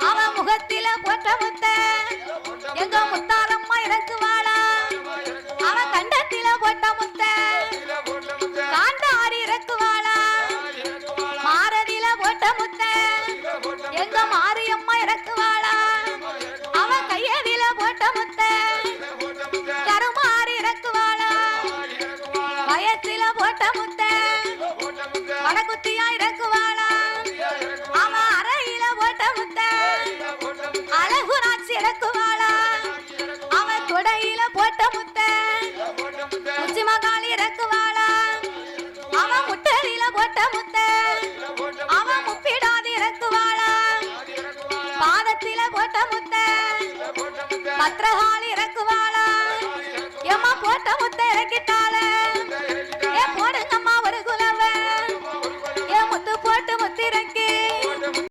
அவ முகத்தில போட்ட முத்தை எங்க முத்தாரம்மா இறக்குவாளா அவ கண்டத்தில போட்ட முத்தை காண்டாரி இறக்குவாளா மாரதியில போட்ட முத்தை எங்க மாரியம்மா இறக்குவாளா அவ கையவில போட்ட முத்தை கருமாறி இறக்குவாளா வயத்தில போட்ட முத்தை வடகுத்தியா இறக்குவாளா அவ அறையில போட்ட முத்தை அழகுராட்சி இறக்குவாளா அவ தொடையில போட்ட முத்தை உச்சி மகாளி இறக்குவாளா அவ முட்டலில போட்ட முத்தை அவ முப்பிடாதி இறக்குவாளா பாதத்தில போட்ட முத்தை பத்திரகாளி இறக்குவாளா எம்மா போட்ட முத்தை